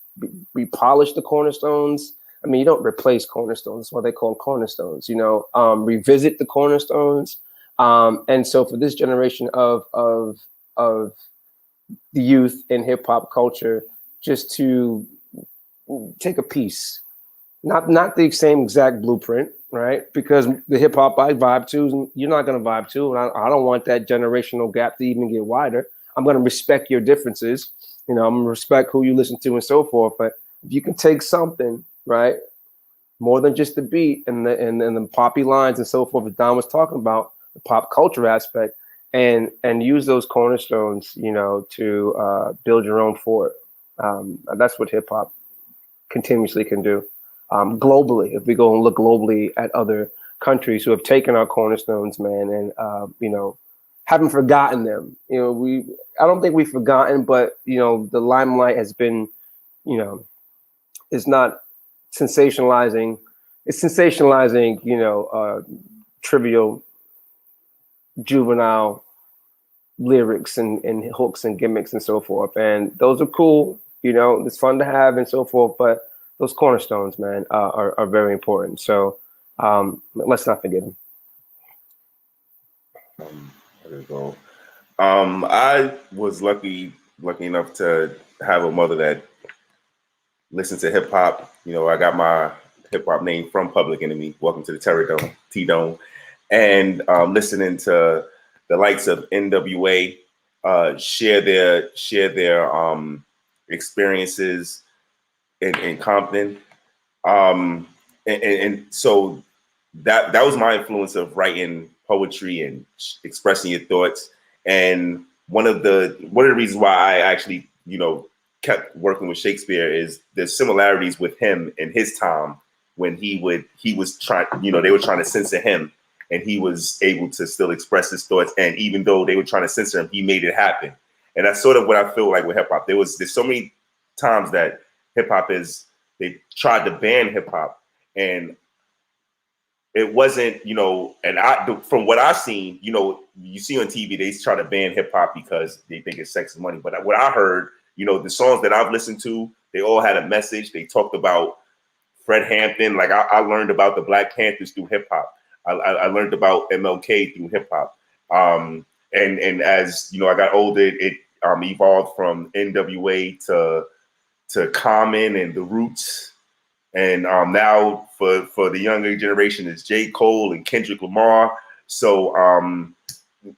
repolish the cornerstones. I mean, you don't replace cornerstones. That's why they call them cornerstones, you know, revisit the cornerstones. And so for this generation of the youth in hip hop culture, just to take a piece, not the same exact blueprint, right? Because the hip hop I vibe to, you're not going to vibe to. And I don't want that generational gap to even get wider. I'm going to respect your differences. You know, I'm going to respect who you listen to and so forth. But if you can take something, right, more than just the beat and the poppy lines and so forth that Don was talking about, the pop culture aspect, and use those cornerstones, you know, to build your own fort. That's what hip hop continuously can do. Globally, if we go and look globally at other countries who have taken our cornerstones, man, and you know, haven't forgotten them. You know, I don't think we've forgotten, but you know, the limelight has been, you know, it's not sensationalizing. It's sensationalizing, you know, trivial, juvenile lyrics and hooks and gimmicks and so forth. And those are cool, you know, it's fun to have and so forth, but those cornerstones, man, are very important. So let's not forget them. There you go. I was lucky enough to have a mother that listened to hip hop. You know, I got my hip hop name from Public Enemy. Welcome to the Terror Dome, T-Dome, and listening to the likes of NWA share their experiences in Compton, and so that was my influence of writing poetry and expressing your thoughts. And one of the reasons why I actually, you know, kept working with Shakespeare is the similarities with him in his time when he was trying, you know, they were trying to censor him and he was able to still express his thoughts. And even though they were trying to censor him, he made it happen. And that's sort of what I feel like with hip hop. There's so many times that hip hop they tried to ban hip hop, and it wasn't, you know, and from what I've seen, you know, you see on TV, they try to ban hip hop because they think it's sex and money. But what I heard, you know, the songs that I've listened to, they all had a message. They talked about Fred Hampton. Like I learned about the Black Panthers through hip hop. I learned about MLK through hip hop. And as you know, I got older, it evolved from NWA to Common and the Roots. And now for the younger generation, it's J. Cole and Kendrick Lamar. So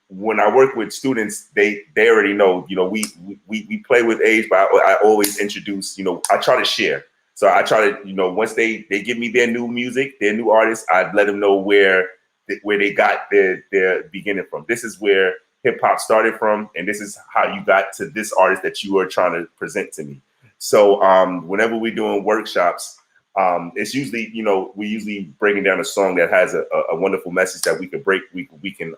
when I work with students, they already know, you know, we play with age, but I always introduce, you know, I try to share. So I try to, you know, once they give me their new music, their new artists, I let them know where they got their beginning from. This is where hip hop started from, and this is how you got to this artist that you are trying to present to me. So whenever we're doing workshops, it's usually, you know, we usually breaking down a song that has a wonderful message that we can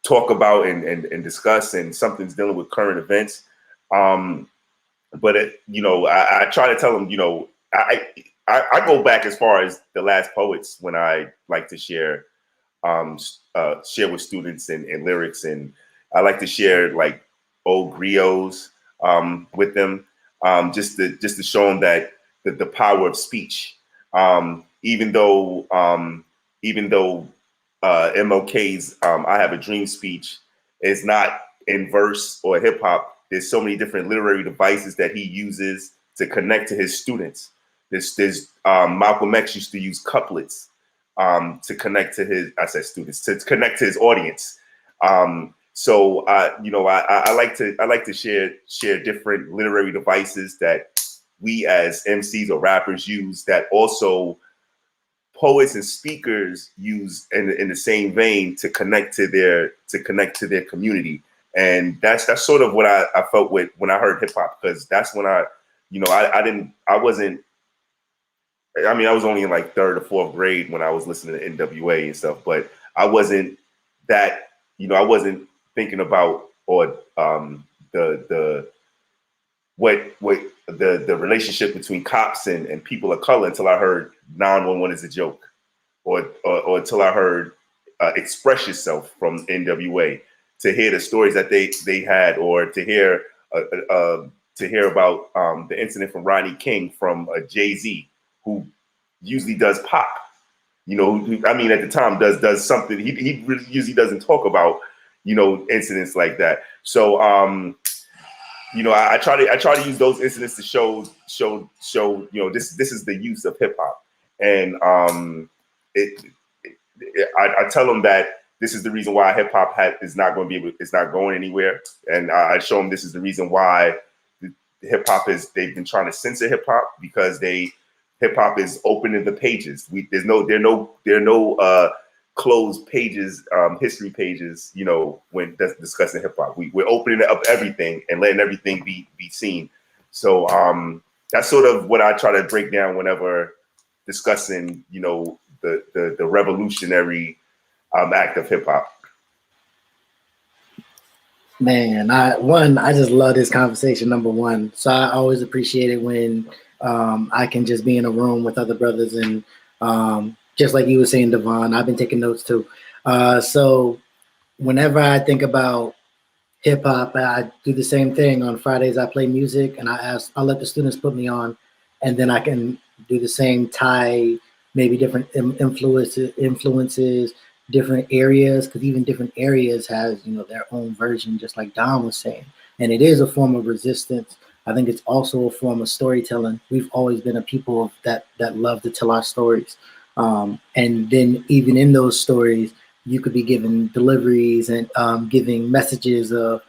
talk about and discuss, and something's dealing with current events. But you know, I try to tell them, you know, I go back as far as the last poets when I like to share with students and lyrics, and I like to share like old griots with them, just to show them that the power of speech. Even though MLK's "I Have a Dream" speech is not in verse or hip hop, there's so many different literary devices that he uses to connect to his students. There's Malcolm X used to use couplets to connect to to connect to his audience. So you know, I like to share different literary devices that we as MCs or rappers use, that also poets and speakers use in the same vein to connect to their community. And that's sort of what I felt with when I heard hip hop, because that's when I was only in like 3rd or 4th grade when I was listening to NWA and stuff, but I wasn't that, you know, I wasn't thinking about the relationship between cops and people of color until I heard 911 is a joke, or until I heard Express Yourself from NWA, to hear the stories that they had, or to hear to hear about the incident from Rodney King from Jay-Z, who usually does pop. You know, I mean, at the time does something. He really usually doesn't talk about, you know, incidents like that. So, you know, I try to use those incidents to show, you know, this is the use of hip hop, and I tell them that this is the reason why hip hop is not going to be able, it's not going anywhere, and I show them this is the reason why the hip hop they've been trying to censor hip hop, because hip hop is open in the pages. There are no closed pages, history pages, you know, when discussing hip hop. We're opening up everything and letting everything be seen. So that's sort of what I try to break down whenever discussing, you know, the revolutionary act of hip hop. Man, I just love this conversation, number one. So I always appreciate it when I can just be in a room with other brothers, and just like you were saying, Devon, I've been taking notes too. So whenever I think about hip hop, I do the same thing. On Fridays, I play music, and I'll let the students put me on, and then I can do the same, tie maybe different influences, different areas, because even different areas has, you know, their own version, just like Don was saying. And it is a form of resistance. I think it's also a form of storytelling. We've always been a people that love to tell our stories. And then even in those stories, you could be given deliveries and giving messages of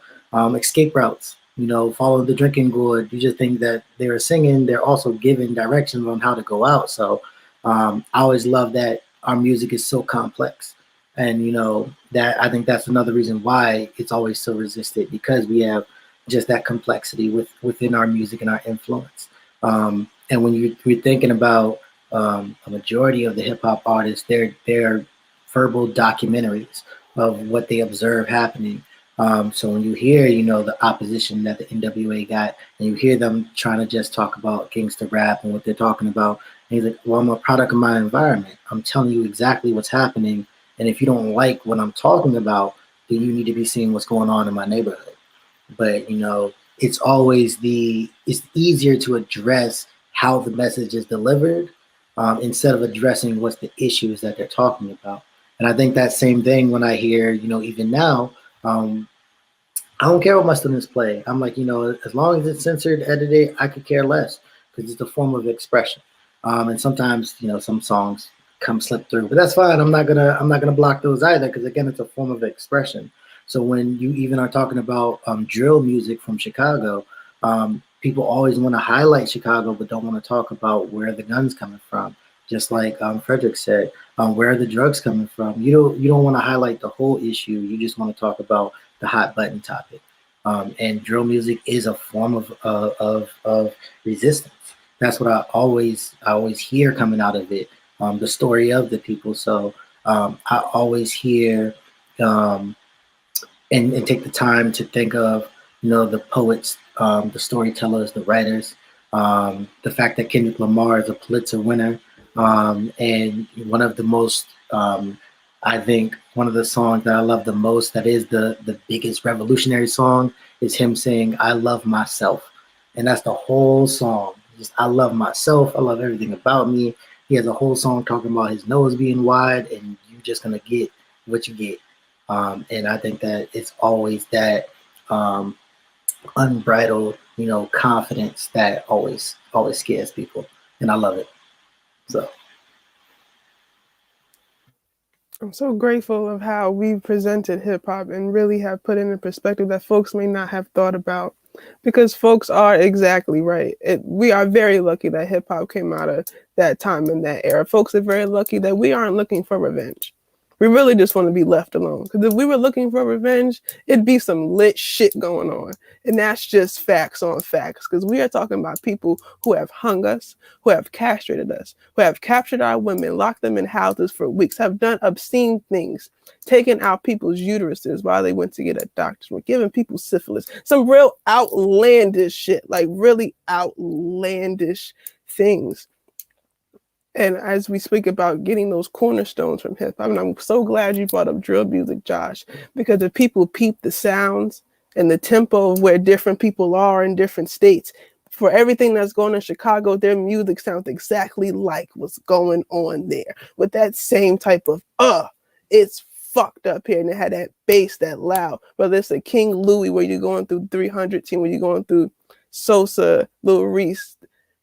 escape routes, you know, follow the drinking gourd. You just think that they're singing, they're also giving directions on how to go out. So I always love that our music is so complex. And, you know, that I think that's another reason why it's always so resisted, because we have just that complexity within our music and our influence. And when you're thinking about a majority of the hip hop artists, they're verbal documentaries of what they observe happening. So when you hear, you know, the opposition that the NWA got, and you hear them trying to just talk about gangster rap and what they're talking about, and he's like, well, I'm a product of my environment. I'm telling you exactly what's happening. And if you don't like what I'm talking about, then you need to be seeing what's going on in my neighborhood. But, you know, it's easier to address how the message is delivered instead of addressing what's the issues that they're talking about. And I think that same thing when I hear, you know, even now, I don't care what my students play. I'm like, you know, as long as it's censored, edited, I could care less, because it's a form of expression. And sometimes, you know, some songs slip through, but that's fine. I'm not gonna block those either, because again, it's a form of expression. So when you even are talking about drill music from Chicago, people always want to highlight Chicago, but don't want to talk about where the guns coming from. Just like Frederick said, where are the drugs coming from? You don't want to highlight the whole issue. You just want to talk about the hot button topic. And drill music is a form of resistance. That's what I always hear coming out of it. The story of the people. So I always hear and take the time to think of, you know, the poets, the storytellers, the writers, the fact that Kendrick Lamar is a Pulitzer winner, and one of the most, I think one of the songs that I love the most, that is the biggest revolutionary song, is him saying, "I love myself," and that's the whole song. Just, I love myself. I love everything about me. He has a whole song talking about his nose being wide, and you're just gonna get what you get. And I think that it's always that unbridled, you know, confidence that always scares people, and I love it. So I'm so grateful of how we presented hip hop and really have put in a perspective that folks may not have thought about, because folks are exactly right. We are very lucky that hip hop came out of that time and that era. Folks are very lucky that we aren't looking for revenge. We really just want to be left alone. Because if we were looking for revenge, it'd be some lit shit going on. And that's just facts on facts. Because we are talking about people who have hung us, who have castrated us, who have captured our women, locked them in houses for weeks, have done obscene things, taken out people's uteruses while they went to get a doctor's, we're giving people syphilis. Some real outlandish shit, like really outlandish things. And as we speak about getting those cornerstones from hip hop, and I'm so glad you brought up drill music, Josh, because if people peep the sounds, and the tempo of where different people are in different states. For everything that's going on in Chicago, their music sounds exactly like what's going on there, with that same type of it's fucked up here, and it had that bass, that loud. Whether it's a King Louis where you're going through 300 team, where you're going through Sosa, Lil Reese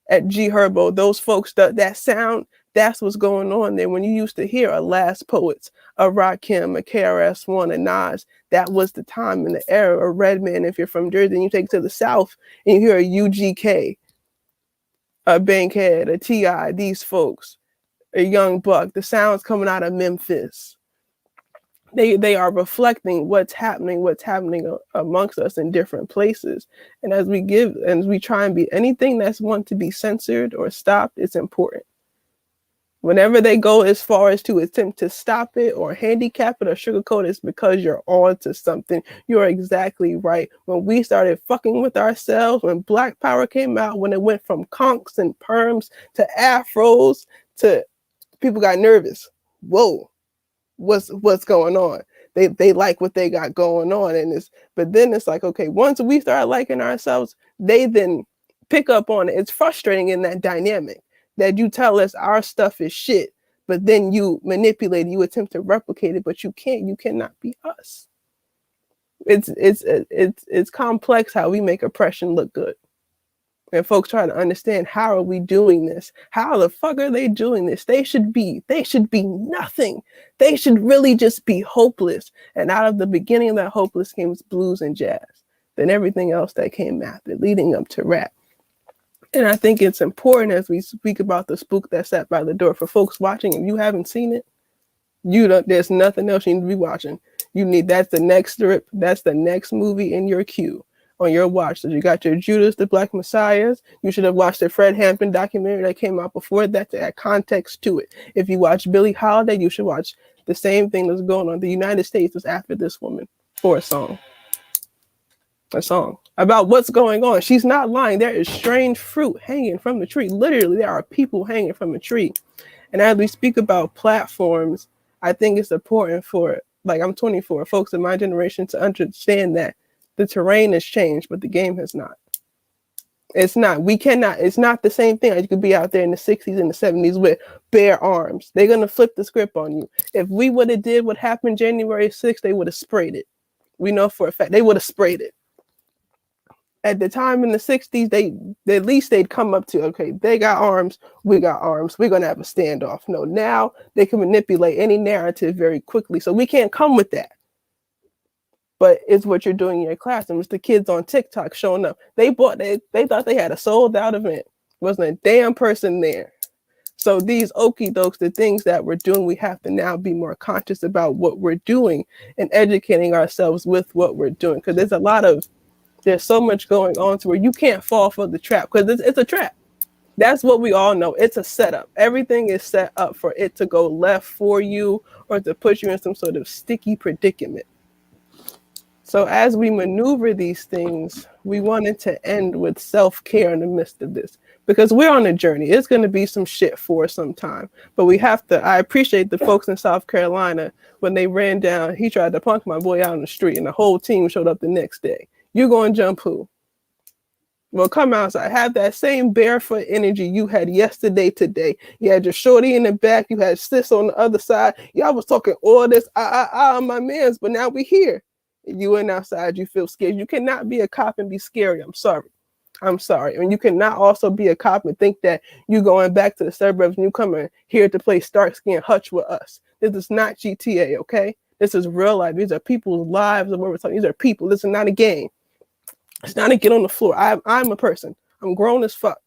at G Herbo, those folks, that sound, that's what's going on there. When you used to hear a Last Poets, a Rakim, a KRS-One, a Nas, that was the time and the era. A Redman, if you're from Jersey and you take to the South and you hear a UGK, a Bankhead, a T.I., these folks, a Young Buck, the sounds coming out of Memphis. They are reflecting what's happening amongst us in different places. And as we try and be anything that's want to be censored or stopped, it's important. Whenever they go as far as to attempt to stop it or handicap it or sugarcoat it, it's because you're on to something. You're exactly right. When we started fucking with ourselves, when Black Power came out, when it went from conks and perms to afros to people got nervous. Whoa, what's going on? They like what they got going on, but then it's like, okay, once we start liking ourselves, they then pick up on it. It's frustrating in that dynamic that you tell us our stuff is shit, but then you manipulate it, you attempt to replicate it, but you cannot be us. It's complex how we make oppression look good. And folks try to understand, how are we doing this? How the fuck are they doing this? They should be nothing. They should really just be hopeless. And out of the beginning of that hopeless came blues and jazz. Then everything else that came after, leading up to rap. And I think it's important as we speak about the spook that sat by the door, for folks watching, if you haven't seen it, there's nothing else you need to be watching. That's the next strip, that's the next movie in your queue on your watch. So you got your Judas the Black Messiahs. You should have watched the Fred Hampton documentary that came out before that to add context to it. If you watch Billie Holiday, you should watch the same thing that's going on. The United States was after this woman for a song about what's going on. She's not lying. There is strange fruit hanging from the tree. Literally, there are people hanging from a tree. And as we speak about platforms, I think it's important for, like, I'm 24, folks in my generation to understand that the terrain has changed, but the game has not. It's not. It's not the same thing. You could be out there in the 60s and the 70s with bare arms. They're going to flip the script on you. If we would have did what happened January 6th, they would have sprayed it. We know for a fact they would have sprayed it. At the time in the 60s, at least they'd come up to, okay, they got arms, we got arms, we're going to have a standoff. No, now they can manipulate any narrative very quickly. So we can't come with that. But it's what you're doing in your classroom. It's the kids on TikTok showing up. They thought they had a sold out event. Wasn't a damn person there. So these okie dokes, the things that we're doing, we have to now be more conscious about what we're doing and educating ourselves with what we're doing. Because there's so much going on to where you can't fall for the trap, because it's a trap. That's what we all know. It's a setup. Everything is set up for it to go left for you or to put you in some sort of sticky predicament. So as we maneuver these things, we wanted to end with self-care in the midst of this, because we're on a journey. It's going to be some shit for some time, but we have to. I appreciate the folks in South Carolina when they ran down. He tried to punk my boy out on the street, and the whole team showed up the next day. You going to jump who? Well, come outside. Have that same barefoot energy you had yesterday, today. You had your shorty in the back. You had sis on the other side. Y'all was talking all this, my mans, but now we here. You went outside, you feel scared. You cannot be a cop and be scary. I'm sorry. And you cannot also be a cop and think that you going back to the suburbs and you coming here to play Starsky and Hutch with us. This is not GTA, okay? This is real life. These are people's lives and what we're talking. These are people. This is not a game. It's not a get on the floor. I'm a person. I'm grown as fuck.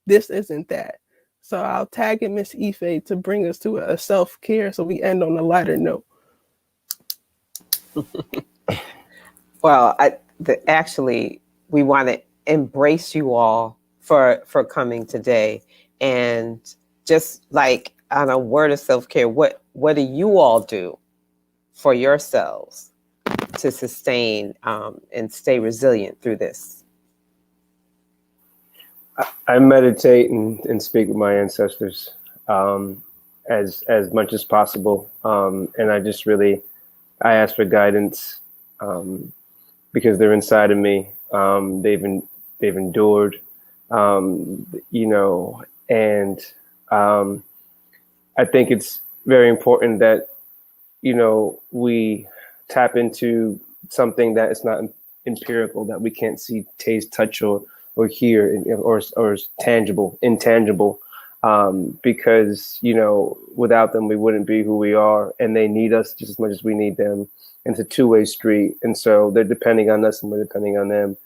This isn't that. So I'll tag in Miss Ife to bring us to a self-care so we end on a lighter note. Well, actually, we want to embrace you all for coming today. And just like on a word of self-care, what do you all do for yourselves to sustain and stay resilient through this? I meditate and speak with my ancestors as much as possible. And I ask for guidance because they're inside of me. They've endured, you know, and I think it's very important that, you know, we tap into something that is not empirical, that we can't see, taste, touch, or hear, or is intangible, because, you know, without them we wouldn't be who we are, and they need us just as much as we need them. And it's a two-way street, and so they're depending on us and we're depending on them.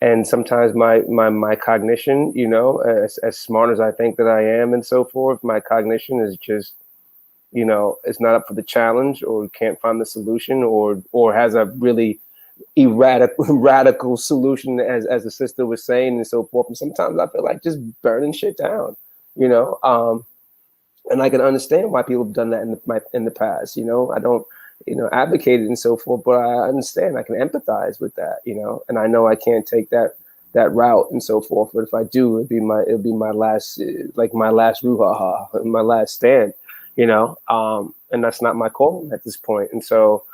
And sometimes my cognition, you know, as smart as I think that I am and so forth, my cognition is just, you know, it's not up for the challenge, or can't find the solution, or has a really radical solution, as the sister was saying, and so forth. And sometimes I feel like just burning shit down, you know. And I can understand why people have done that in the past. You know, I don't, you know, advocate it and so forth, but I understand. I can empathize with that, you know, and I know I can't take that route and so forth. But if I do, it'll be my last, like my last brouhaha, my last stand, you know. And that's not my calling at this point. And so,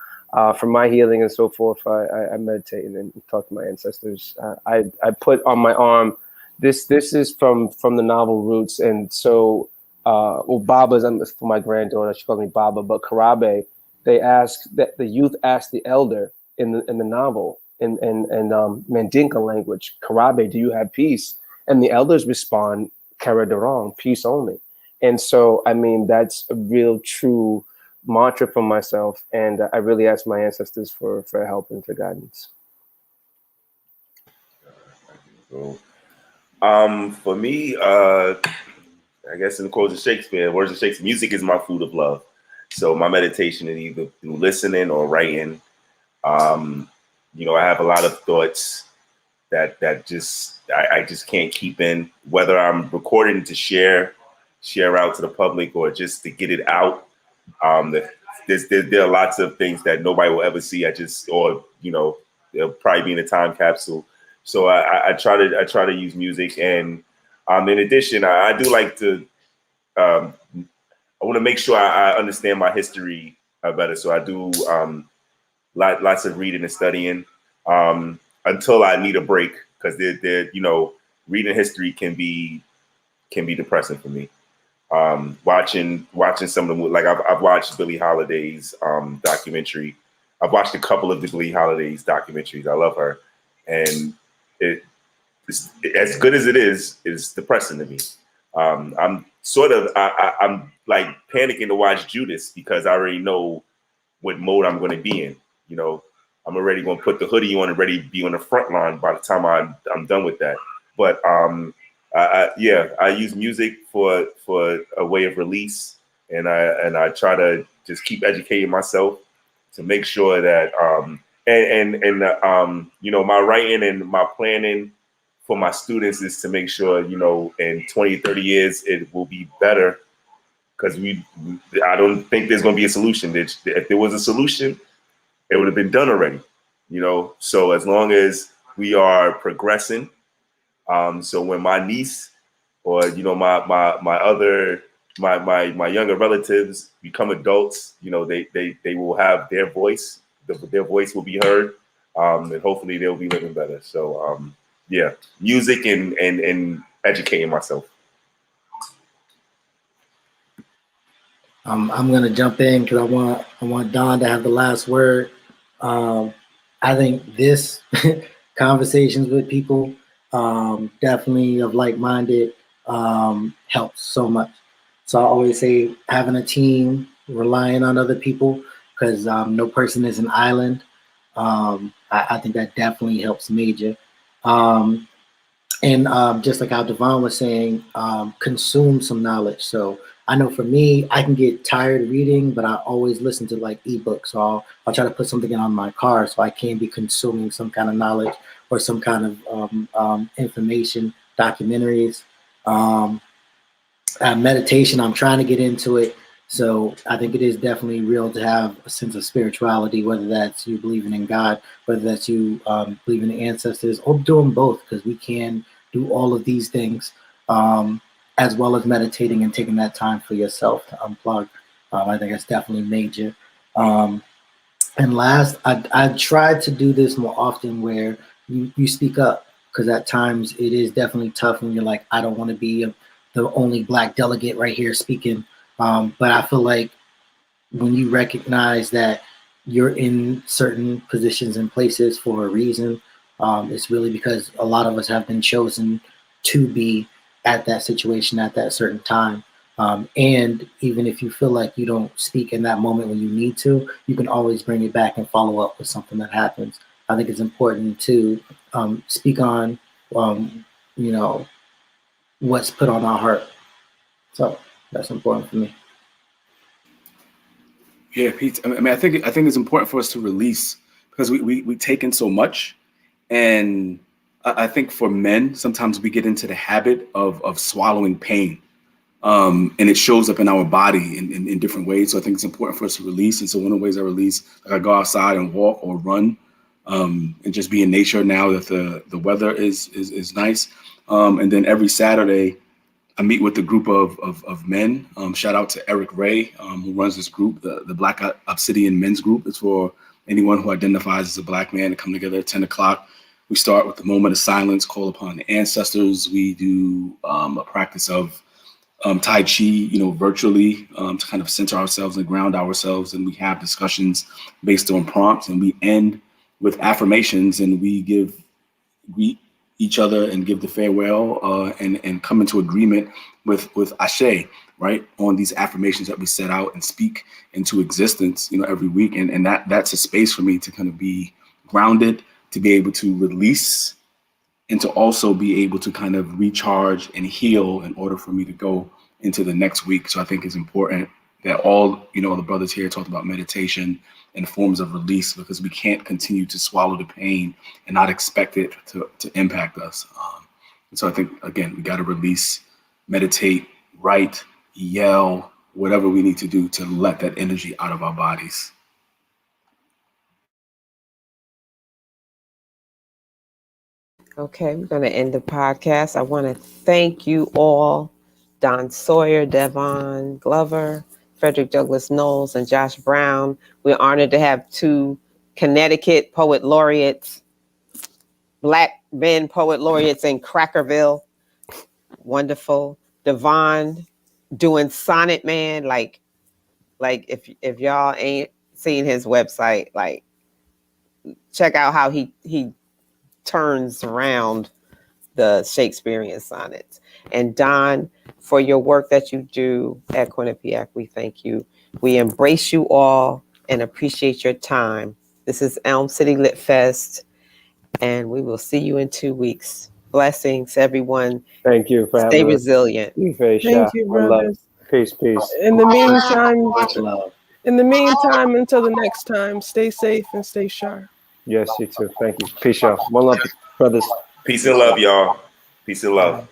for my healing and so forth, I meditate and talk to my ancestors. I put on my arm. This is from the novel Roots, and so well, Baba's for my granddaughter. She calls me Baba, but Karabe. They ask that the youth ask the elder in the novel in Mandinka language, Karabe, do you have peace? And the elders respond, Kara Durong, peace only. And so, I mean, that's a real true mantra for myself, and I really ask my ancestors for help and for guidance. So, for me, I guess in the quotes of Shakespeare, words of Shakespeare, music is my food of love. So my meditation is either through listening or writing. You know, I have a lot of thoughts that just I just can't keep in, whether I'm recording to share out to the public or just to get it out. There are lots of things that nobody will ever see. Or you know, they'll probably be in a time capsule. So I try to use music, and in addition, I do like to. I want to make sure I understand my history better. So I do lots of reading and studying until I need a break, because they're you know, reading history can be depressing for me. Watching some of them, like I've watched Billie Holiday's documentary. I've watched a couple of the Billie Holiday's documentaries. I love her, and it's as good as it is depressing to me. I'm like panicking to watch Judas, because I already know what mode I'm going to be in. You know, I'm already going to put the hoodie on and ready to be on the front line by the time I'm done with that. But I use music for a way of release, and I try to just keep educating myself to make sure that you know, my writing and my planning for my students is to make sure, you know, in 20, 30 years it will be better, because I don't think there's going to be a solution. If there was a solution, it would have been done already, you know. So as long as we are progressing, so when my niece or, you know, my younger relatives become adults, you know, they will have their voice. Their voice will be heard, and hopefully they'll be living better. So yeah, music and educating myself. I'm gonna jump in because I want Don to have the last word. I think this conversations with people, definitely of like-minded, helps so much. So I always say having a team, relying on other people, because no person is an island. I think that definitely helps major. And just like how Devon was saying, consume some knowledge. So I know for me, I can get tired of reading, but I always listen to like ebooks. So I'll try to put something in on my car so I can be consuming some kind of knowledge or some kind of information, documentaries, meditation. I'm trying to get into it. So I think it is definitely real to have a sense of spirituality, whether that's you believing in God, whether that's you believing in ancestors, or doing both, because we can do all of these things, as well as meditating and taking that time for yourself to unplug. I think that's definitely major. And last, I tried to do this more often where you speak up, because at times it is definitely tough when you're like, I don't want to be the only Black delegate right here speaking. But I feel like when you recognize that you're in certain positions and places for a reason, it's really because a lot of us have been chosen to be at that situation at that certain time. And even if you feel like you don't speak in that moment when you need to, you can always bring it back and follow up with something that happens. I think it's important to speak on, you know, what's put on our heart. So that's important for me. Yeah, Pete. I mean, I think it's important for us to release, because we take in so much, and I think for men sometimes we get into the habit of swallowing pain, and it shows up in our body in different ways. So I think it's important for us to release. And so one of the ways I release, like I go outside and walk or run, and just be in nature now that the weather is nice. And then every Saturday, I meet with a group of men. Shout out to Eric Ray, who runs this group. The Black Obsidian Men's Group is for anyone who identifies as a Black man to come together at 10 o'clock. We start with the moment of silence, call upon the ancestors. We do a practice of Tai Chi, virtually, to kind of center ourselves and ground ourselves. And we have discussions based on prompts, and we end with affirmations, and we greet each other and give the farewell, and come into agreement with Ashe, right, on these affirmations that we set out and speak into existence, every week. And that's a space for me to kind of be grounded, to be able to release, and to also be able to kind of recharge and heal in order for me to go into the next week. So I think it's important that all, the brothers here talked about meditation and forms of release, because we can't continue to swallow the pain and not expect it to impact us. And so I think, again, we got to release, meditate, write, yell, whatever we need to do to let that energy out of our bodies. Okay, we're going to end the podcast. I want to thank you all, Don Sawyer, Devon Glover, Frederick Douglass Knowles, and Josh Brown. We're honored to have 2 Connecticut poet laureates, Black men poet laureates in Crackerville. Wonderful. Devon doing Sonnet Man, like if y'all ain't seen his website, like check out how he turns around the Shakespearean sonnets. And Don, for your work that you do at Quinnipiac, we thank you. We embrace you all and appreciate your time. This is Elm City Lit Fest, and we will see you in 2 weeks. Blessings, everyone. Thank you for Stay having resilient. Thank you, brothers. Peace. In the meantime, Much love. until the next time, stay safe and stay sharp. Yes, you too. Thank you. Peace, y'all. One love, brothers. Peace and love, y'all. Peace and love.